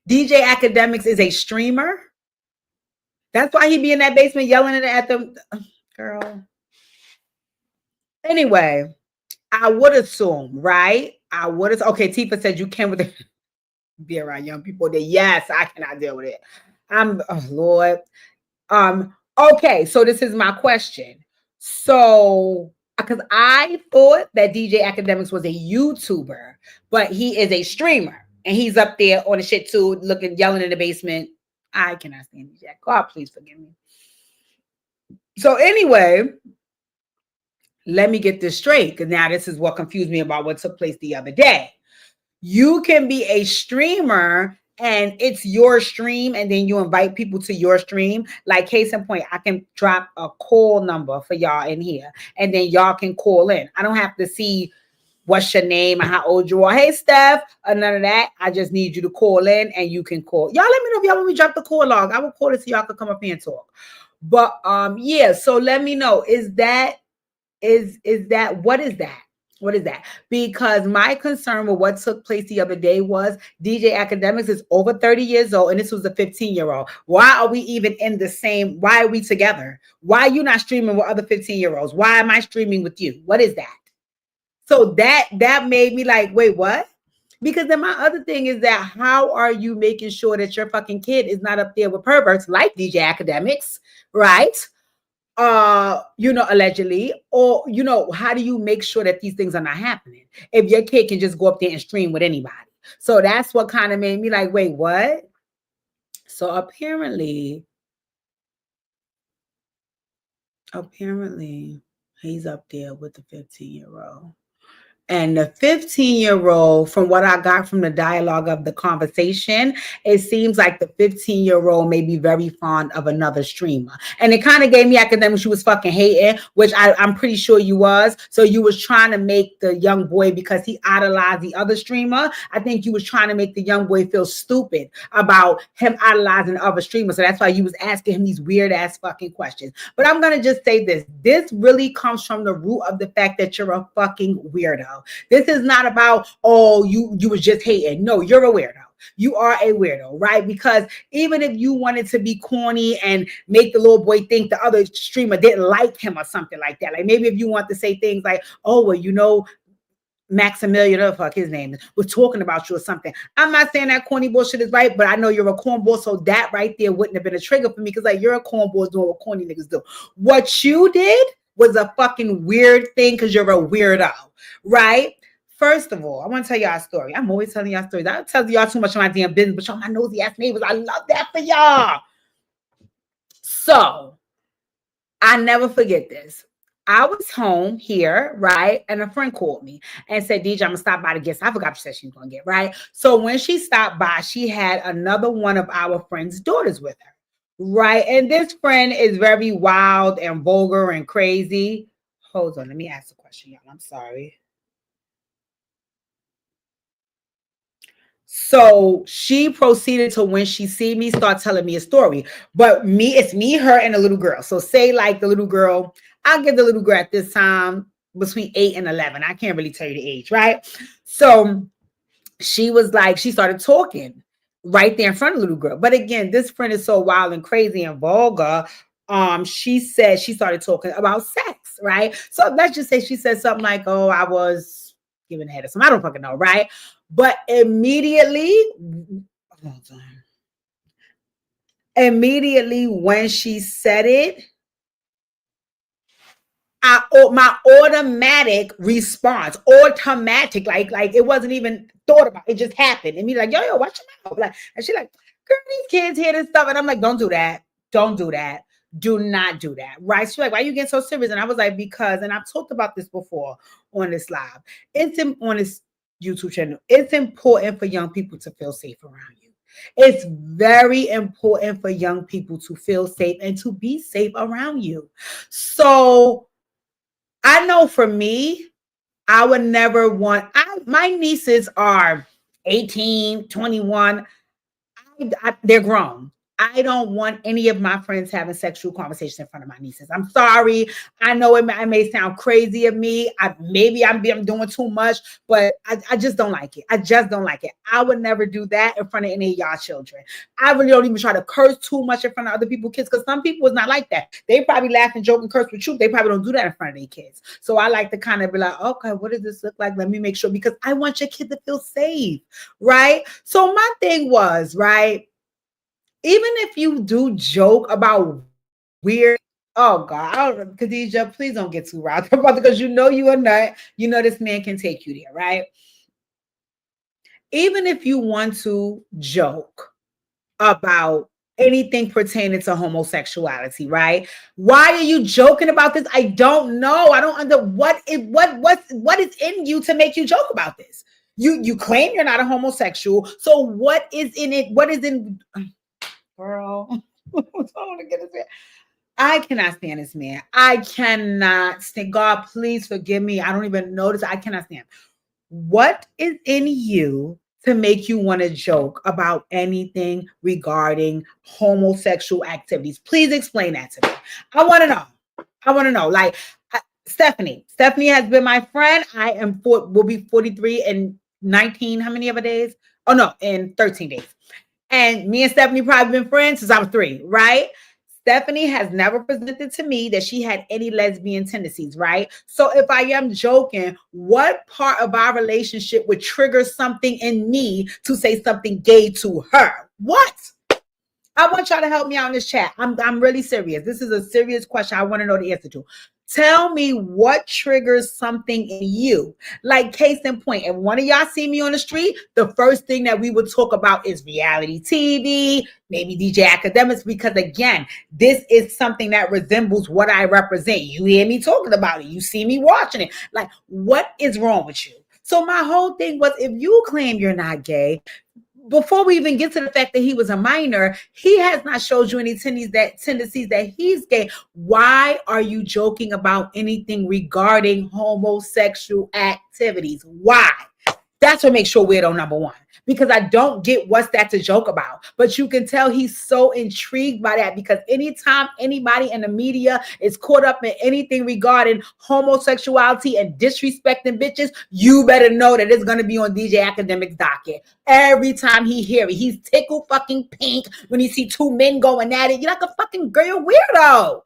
DJ Academics is a streamer. That's why he be in that basement yelling at them. Girl. Anyway, I would assume, right? Okay, Tifa said you can with the be around young people that yes, I cannot deal with it. Lord. Okay, so this is my question. So because I thought that DJ Academics was a YouTuber, but he is a streamer and he's up there on the shit too, looking, yelling in the basement. I cannot stand DJ. God, please forgive me. So anyway, let me get this straight because now this is what confused me about what took place the other day. You can be a streamer and it's your stream, and then you invite people to your stream. Like, case in point, I can drop a call number for y'all in here, and then y'all can call in. I don't have to see what's your name and how old you are. Hey, Steph, or none of that. I just need you to call in, and you can call. Y'all let me know if y'all want me to drop the call log. I will call it so y'all can come up here and talk. But yeah, so let me know. Is that what is that? What is that? Because my concern with what took place the other day was DJ Academics is over 30 years old and this was a 15-year-old. Why are we even in the same? Why are we together? Why are you not streaming with other 15-year-olds? Why am I streaming with you? What is that? So that made me like, wait, what? Because then my other thing is that how are you making sure that your fucking kid is not up there with perverts like DJ Academics, right? Allegedly, or how do you make sure that these things are not happening if your kid can just go up there and stream with anybody? So that's what kind of made me like, wait, what? So apparently he's up there with the 15-year-old. And the 15-year-old, from what I got from the dialogue of the conversation, it seems like the 15-year-old may be very fond of another streamer. And it kind of gave me academic she was fucking hating, which I'm pretty sure you was. So you was trying to make the young boy, because he idolized the other streamer, I think you was trying to make the young boy feel stupid about him idolizing the other streamer. So that's why you was asking him these weird ass fucking questions. But I'm going to just say this. This really comes from the root of the fact that you're a fucking weirdo. This is not about, oh, you was just hating. No, you're a weirdo. You are a weirdo, right? Because even if you wanted to be corny and make the little boy think the other streamer didn't like him or something like that, like maybe if you want to say things like, oh, well, you know, Maximilian, or fuck his name, was talking about you or something. I'm not saying that corny bullshit is right, but I know you're a cornball, so that right there wouldn't have been a trigger for me, because like you're a cornball doing what corny niggas do. What you did was a fucking weird thing because you're a weirdo, right? First of all, I want to tell y'all a story. I'm always telling y'all stories. I don't tell y'all too much of my damn business, but y'all my nosy ass neighbors. I love that for y'all. So I never forget this. I was home here, right? And a friend called me and said, DJ, I'm going to stop by to get, I forgot what she said she was going to get, right? So when she stopped by, she had another one of our friend's daughters with her, right? And this friend is very wild and vulgar and crazy. Hold on, let me ask a question, y'all. I'm sorry. So she proceeded to, when she see me, start telling me a story. But it's me, her, and a little girl. So say like the little girl, I'll give the little girl at this time between 8 and 11. I can't really tell you the age, right? So she was like, she started talking right there in front of the little girl. But again, this friend is so wild and crazy and vulgar. She said she started talking about sex, right? So let's just say she said something like, oh, I was giving head or something. I don't fucking know, right? But immediately when she said it, my automatic response, automatic, like it wasn't even thought about. It just happened. And me like, yo, watch your mouth. Like, and she like, girl, these kids hear this stuff. And I'm like, don't do that. Don't do that. Do not do that. Right. She's like, why are you getting so serious? And I was like, because, and I've talked about this before on this live. On this YouTube channel. It's important for young people to feel safe around you. It's very important for young people to feel safe and to be safe around you. So I know for me, I would never want, my nieces are 18, 21. They're grown. I don't want any of my friends having sexual conversations in front of my nieces. I'm sorry. I know it may sound crazy of me. Maybe I'm doing too much, but I just don't like it. I just don't like it. I would never do that in front of any of y'all children. I really don't even try to curse too much in front of other people's kids, because some people is not like that. They probably laugh and joke and curse with you. They probably don't do that in front of their kids. So I like to kind of be like, okay, what does this look like? Let me make sure, because I want your kid to feel safe, right? So my thing was, right, even if you do joke about weird, oh God, Khadijah, please don't get too riled up, because you know you are not, you know this man can take you there, right? Even if you want to joke about anything pertaining to homosexuality, right? Why are you joking about this? I don't know. I don't under what is in you to make you joke about this? You claim you're not a homosexual, so what is in it? What is in? Girl, I cannot stand this man. I cannot stand. God, please forgive me. I don't even notice. I cannot stand. What is in you to make you want to joke about anything regarding homosexual activities? Please explain that to me. I want to know. I want to know. Like Stephanie has been my friend. Will be 43 in 19. How many other days? Oh no, in 13 days. And me and Stephanie probably been friends since I was 3, right? Stephanie has never presented to me that she had any lesbian tendencies, right? So if I am joking, what part of our relationship would trigger something in me to say something gay to her? What? I want y'all to help me out in this chat. I'm really serious. This is a serious question I want to know the answer to. Tell me what triggers something in you. Like case in point, if one of y'all see me on the street, the first thing that we would talk about is reality TV, maybe DJ Academics, because again, this is something that resembles what I represent. You hear me talking about it. You see me watching it. Like, what is wrong with you? So my whole thing was, if you claim you're not gay, before we even get to the fact that he was a minor, he has not showed you any tendencies that he's gay. Why are you joking about anything regarding homosexual activities? Why? That's what makes you weirdo, number one. Because I don't get what's that to joke about. But you can tell he's so intrigued by that, because anytime anybody in the media is caught up in anything regarding homosexuality and disrespecting bitches, you better know that it's going to be on DJ Academic's docket. Every time he hear it, he's tickled fucking pink when he see two men going at it. You're like a fucking girl weirdo.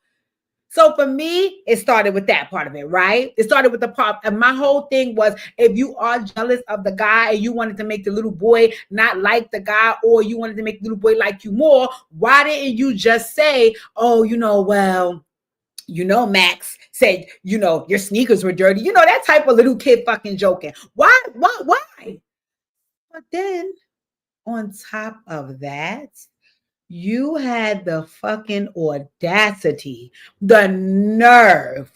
So for me, it started with that part of it, right? It started with the part, and my whole thing was, if you are jealous of the guy and you wanted to make the little boy not like the guy, or you wanted to make the little boy like you more, why didn't you just say, oh, Max said, your sneakers were dirty. That type of little kid fucking joking. Why? But then on top of that, you had the fucking audacity, the nerve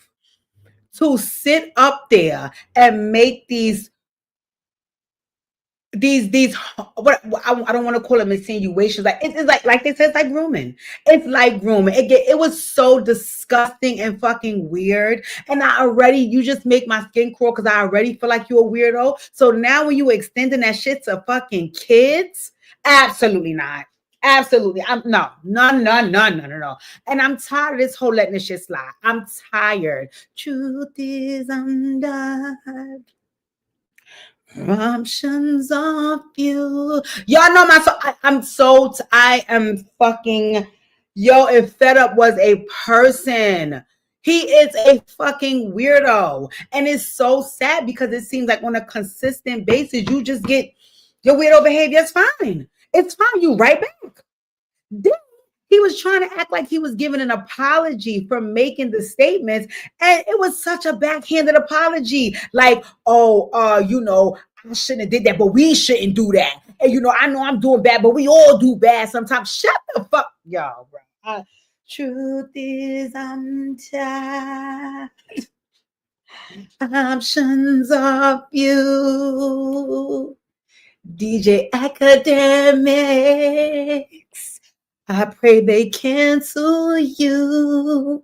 to sit up there and make these what I don't want to call them insinuations. Like it's like they said, it's like grooming. It's like grooming. It was so disgusting and fucking weird. And you just make my skin crawl, because I already feel like you're a weirdo. So now when you extending that shit to fucking kids, absolutely not. Absolutely. No. And I'm tired of this whole letting this shit slide. I'm tired. Truth is undone. Options of you. Y'all know my I am fucking if Fed Up was a person. He is a fucking weirdo. And it's so sad, because it seems like on a consistent basis, you just get your weirdo behavior. It's fine. It's fine. You right back. Then he was trying to act like he was giving an apology for making the statements. And it was such a backhanded apology. Like, I shouldn't have did that, but we shouldn't do that. And, I know I'm doing bad, but we all do bad sometimes. Shut the fuck, y'all, bro. Truth is, I'm tired. Options of you. DJ Academics. I pray they cancel you.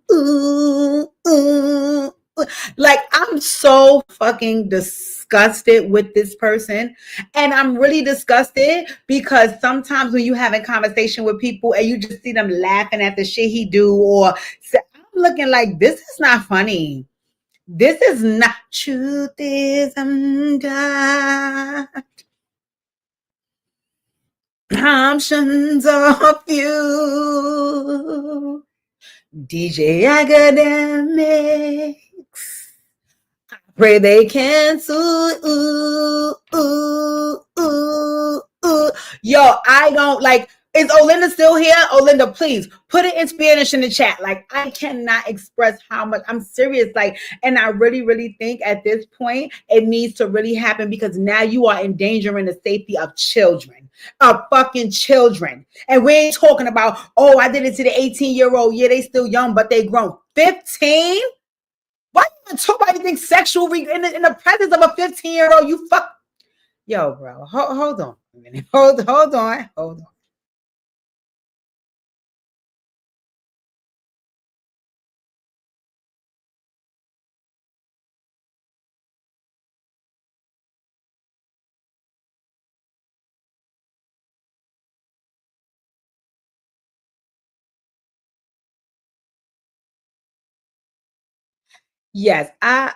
Like, I'm so fucking disgusted with this person. And I'm really disgusted because sometimes when you have a conversation with people and you just see them laughing at the shit he do, or I'm looking like, this is not funny. This is not. Truth is, I'm done. Options of you. DJ Academics. I pray they cancel. Yo, I don't like. Is Olinda still here? Olinda, please put it in Spanish in the chat. Like, I cannot express how much I'm serious. Like, and I really, really think at this point it needs to really happen, because now you are endangering the safety of children, of fucking children. And we ain't talking about, oh, I did it to the 18-year-old. Yeah, they still young, but they grown. 15? Why you even talk about anything sexual in the presence of a 15-year-old? You fuck. Yo, bro, hold on a minute. Hold on. Yes, I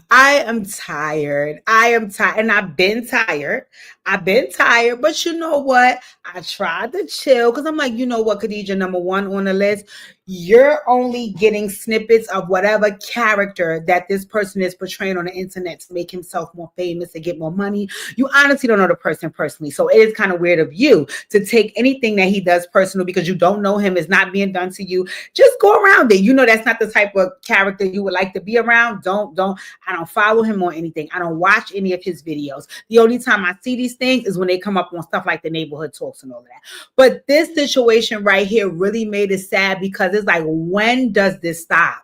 I am tired. And I've been tired. But you know what? I tried to chill, because I'm like, you know what, Khadija, number one on the list, you're only getting snippets of whatever character that this person is portraying on the internet to make himself more famous and get more money. You honestly don't know the person personally. So it is kind of weird of you to take anything that he does personal because you don't know him, is not being done to you. Just go around it. You know that's not the type of character you would like to be around. I don't follow him on anything. I don't watch any of his videos. The only time I see these things is when they come up on stuff like the neighborhood talks and all of that. But this situation right here really made it sad because it's like, when does this stop?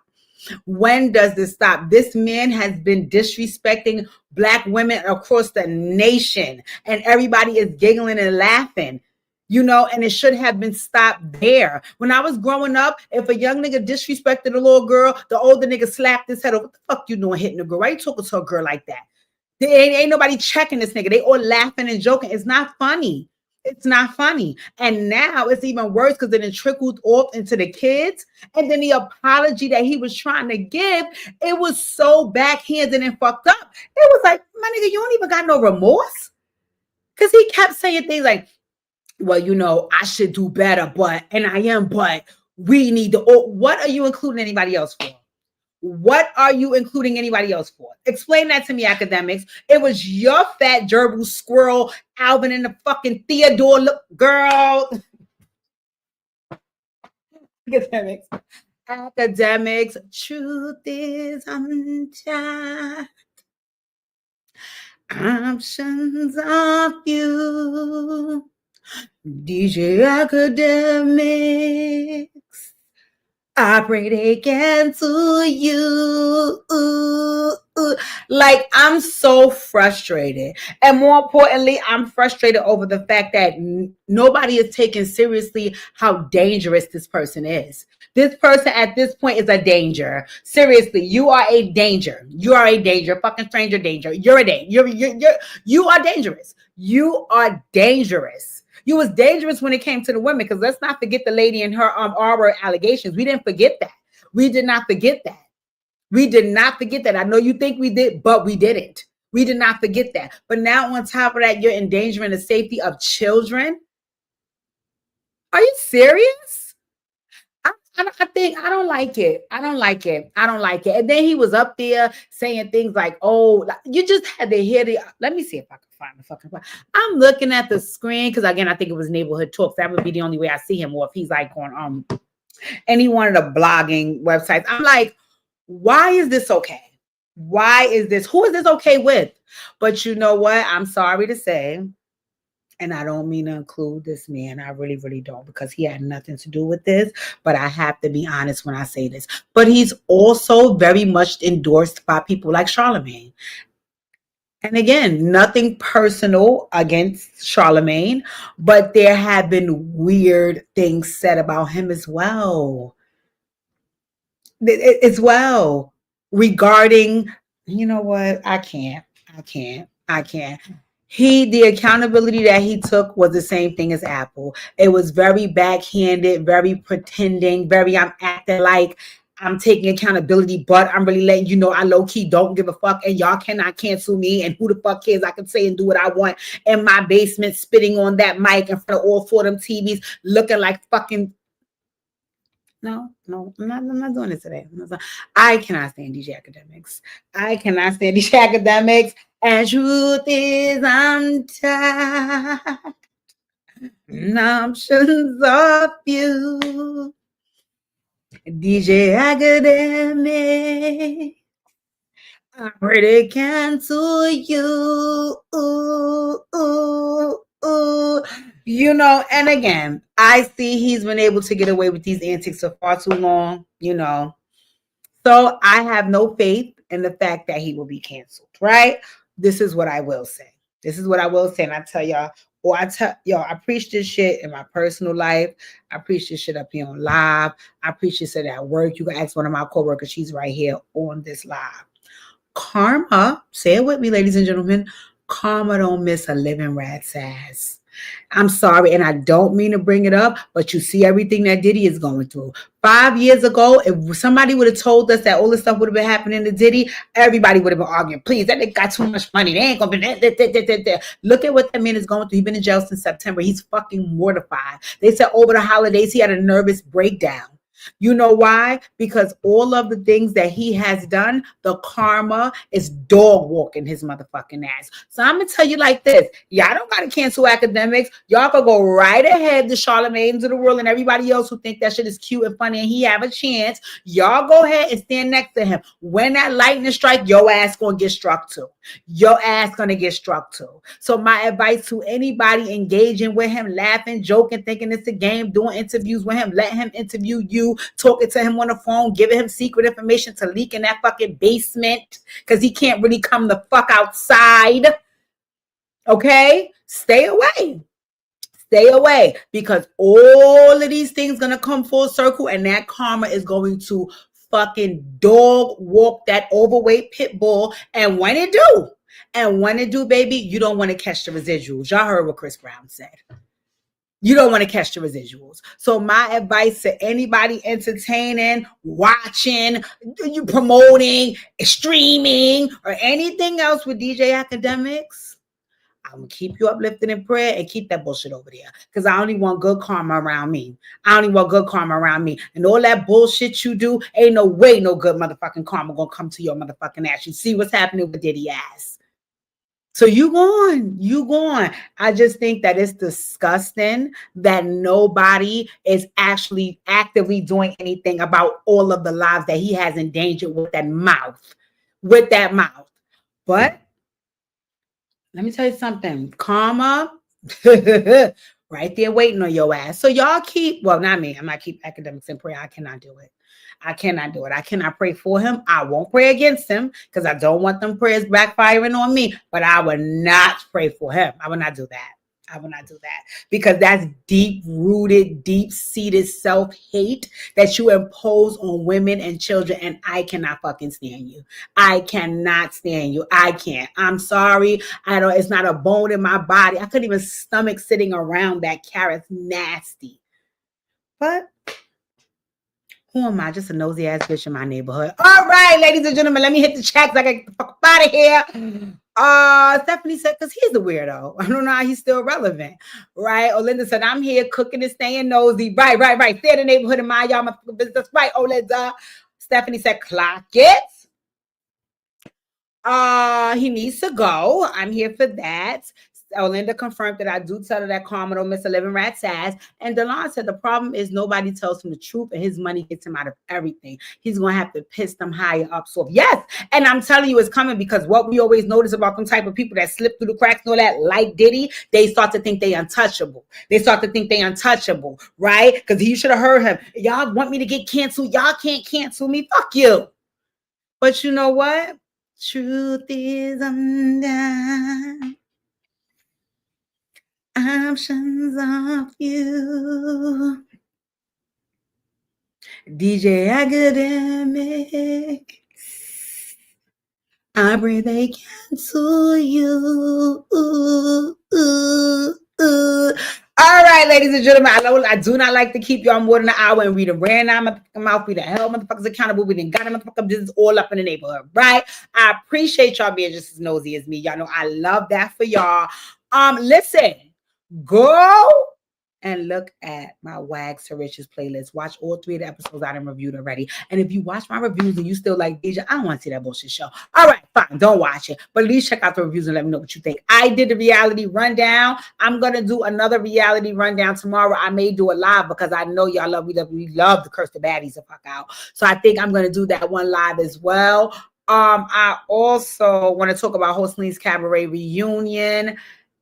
When does this stop? This man has been disrespecting Black women across the nation, and everybody is giggling and laughing. And it should have been stopped there. When I was growing up, if a young nigga disrespected a little girl, the older nigga slapped his head over. What the fuck you doing hitting a girl? Why you talking to a girl like that? Ain't nobody checking this nigga. They all laughing and joking. It's not funny. It's not funny. And now it's even worse because then it trickled off into the kids. And then the apology that he was trying to give, it was so backhanded and fucked up. It was like, my nigga, you don't even got no remorse? Because he kept saying things like, well, I should do better, but we need to. What are you including anybody else for? What are you including anybody else for? Explain that to me, academics. It was your fat gerbil squirrel, Alvin and the fucking Theodore. Look, girl. Academics. Truth is untied. Options of you. DJ Academics. I pray they cancel you. Like, I'm so frustrated. And more importantly, I'm frustrated over the fact that nobody is taking seriously how dangerous this person is. This person at this point is a danger. Seriously, you are a danger. You are a danger. Fucking stranger danger. You're a danger. You are dangerous. You are dangerous. You was dangerous when it came to the women, because let's not forget the lady and her Arbor allegations. We didn't forget that. We did not forget that. We did not forget that. I know you think we did, but we didn't. We did not forget that. But now on top of that, you're endangering the safety of children. Are you serious? I don't like it. I don't like it. And then he was up there saying things like, oh, you just had to hear let me see if I can find the fucking part. I'm looking at the screen because, again, I think it was Neighborhood Talks. That would be the only way I see him, or if he's like on any one of the blogging websites. I'm like, why is this okay? Why is this? Who is this okay with? But you know what? I'm sorry to say, and I don't mean to include this man. I really, really don't, because he had nothing to do with this. But I have to be honest when I say this. But he's also very much endorsed by people like Charlemagne. And again, nothing personal against Charlemagne, but there have been weird things said about him as well. Regarding, you know what? I can't. The accountability that he took was the same thing as Apple. It was very backhanded, very pretending, I'm acting like I'm taking accountability, but I'm really letting you know I low-key don't give a fuck, and y'all cannot cancel me, and who the fuck cares? I can say and do what I want in my basement, spitting on that mic in front of all four of them TVs, looking like fucking... No, I'm not doing it today. I cannot stand DJ Academics. And truth is untied. Options of you. DJ Academics. I already cancel you. And again, I see he's been able to get away with these antics for far too long, So I have no faith in the fact that he will be canceled, right? This is what I will say. And I tell y'all, I preach this shit in my personal life. I preach this shit up here on live. I preach this shit at work. You can ask one of my coworkers. She's right here on this live. Karma, say it with me, ladies and gentlemen. Karma don't miss a living rat's ass. I'm sorry, and I don't mean to bring it up, but you see everything that Diddy is going through. 5 years ago, if somebody would have told us that all this stuff would have been happening to Diddy, everybody would have been arguing, please, that nigga got too much money. They ain't going to be... Look at what that man is going through. He's been in jail since September. He's fucking mortified. They said over the holidays, he had a nervous breakdown. You know why? Because all of the things that he has done, the karma is dog walking his motherfucking ass. So I'm gonna tell you like this: y'all don't gotta cancel academics. Y'all can go right ahead to Charlemagne's of the world and everybody else who think that shit is cute and funny and he have a chance. Y'all go ahead and stand next to him. When that lightning strike, your ass gonna get struck too. Your ass gonna get struck too. So my advice to anybody engaging with him, laughing, joking, thinking it's a game, doing interviews with him, let him interview you, talking to him on the phone, giving him secret information to leak in that fucking basement because he can't really come the fuck outside. Okay? Stay away. Stay away, because all of these things gonna come full circle and that karma is going to fucking dog walk that overweight pit bull. And when it do, baby, you don't want to catch the residuals. Y'all heard what Chris Brown said. You don't want to catch the residuals. So my advice to anybody entertaining, watching, you promoting, streaming, or anything else with DJ Academics, I'm going to keep you uplifted in prayer and keep that bullshit over there. Because I only want good karma around me. And all that bullshit you do, ain't no way no good motherfucking karma going to come to your motherfucking ass. You see what's happening with Diddy ass. So you gone. I just think that it's disgusting that nobody is actually actively doing anything about all of the lives that he has endangered with that mouth. But let me tell you something. Karma, right there waiting on your ass. So y'all not me. I'm not keep academics in prayer. I cannot do it. I cannot pray for him. I won't pray against him because I don't want them prayers backfiring on me. But I would not pray for him. I would not do that. Because that's deep-rooted, deep-seated self-hate that you impose on women and children, and I cannot fucking stand you. I cannot stand you. I can't. I'm sorry. It's not a bone in my body. I couldn't even stomach sitting around that carrot's nasty. But who am I? Just a nosy ass bitch in my neighborhood. All right, ladies and gentlemen, let me hit the checks. I gotta get the fuck out of here. Stephanie said, because he's the weirdo. I don't know how he's still relevant. Right? Olinda said, I'm here cooking and staying nosy. Right. Stay in the neighborhood and mind y'all motherfucking business. Right, Olinda. Stephanie said, clock it. He needs to go. I'm here for that. Olinda confirmed that I do tell her that karma don't miss a living rat's ass. And Delon said the problem is nobody tells him the truth and his money gets him out of everything. He's going to have to piss them higher up. So yes, and I'm telling you it's coming, because what we always notice about them type of people that slip through the cracks and all that, like Diddy, they start to think they untouchable. Right? Because you should have heard him. Y'all want me to get canceled. Y'all can't cancel me. Fuck you. But you know what? Truth is undone. Options of you. DJ Academic. I pray they cancel you. All right, ladies and gentlemen, I do not like to keep y'all more than an hour, and we done ran out of my mouth. We done held motherfuckers accountable. We done got them motherfucking business all up in the neighborhood, right? I appreciate y'all being just as nosy as me. Y'all know I love that for y'all. Listen, go and look at my Wags to Riches playlist. Watch all 3 of the episodes I done reviewed already. And if you watch my reviews and you still like Deja, I don't want to see that bullshit show. All right, fine, don't watch it. But at least check out the reviews and let me know what you think. I did the reality rundown. I'm going to do another reality rundown tomorrow. I may do it live because I know y'all love me. We love to curse the baddies the fuck out. So I think I'm going to do that one live as well. I also want to talk about Hosteline's Cabaret reunion.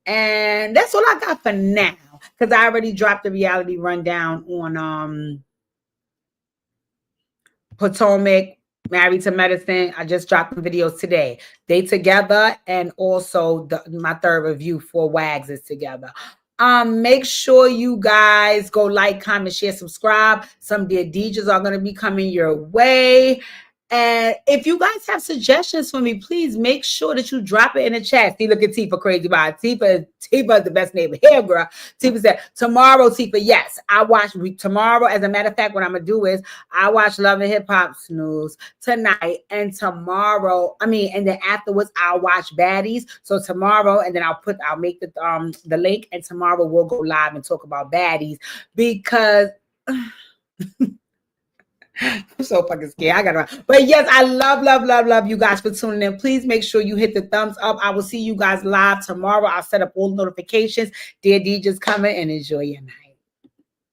And that's all I got for now, because I already dropped the reality rundown on Potomac, Married to Medicine. I just dropped the videos today. They together, and also my third review for Wags is together. Make sure you guys go like, comment, share, subscribe. Some dear DJs are going to be coming your way. And if you guys have suggestions for me, please make sure that you drop it in the chat. See, look at Tifa crazy about Tifa is the best neighbor here, girl. Tifa said, tomorrow, Tifa, yes. Tomorrow, as a matter of fact, what I'm going to do is I watch Love and Hip Hop Snooze tonight, and and then afterwards, I'll watch Baddies. So tomorrow, and then I'll make the link, and tomorrow we'll go live and talk about Baddies, because I'm so fucking scared. I gotta, but yes, I love you guys for tuning in. Please make sure you hit the thumbs up. I will see you guys live tomorrow. I'll set up all notifications. Dear DJ's coming and enjoy your night.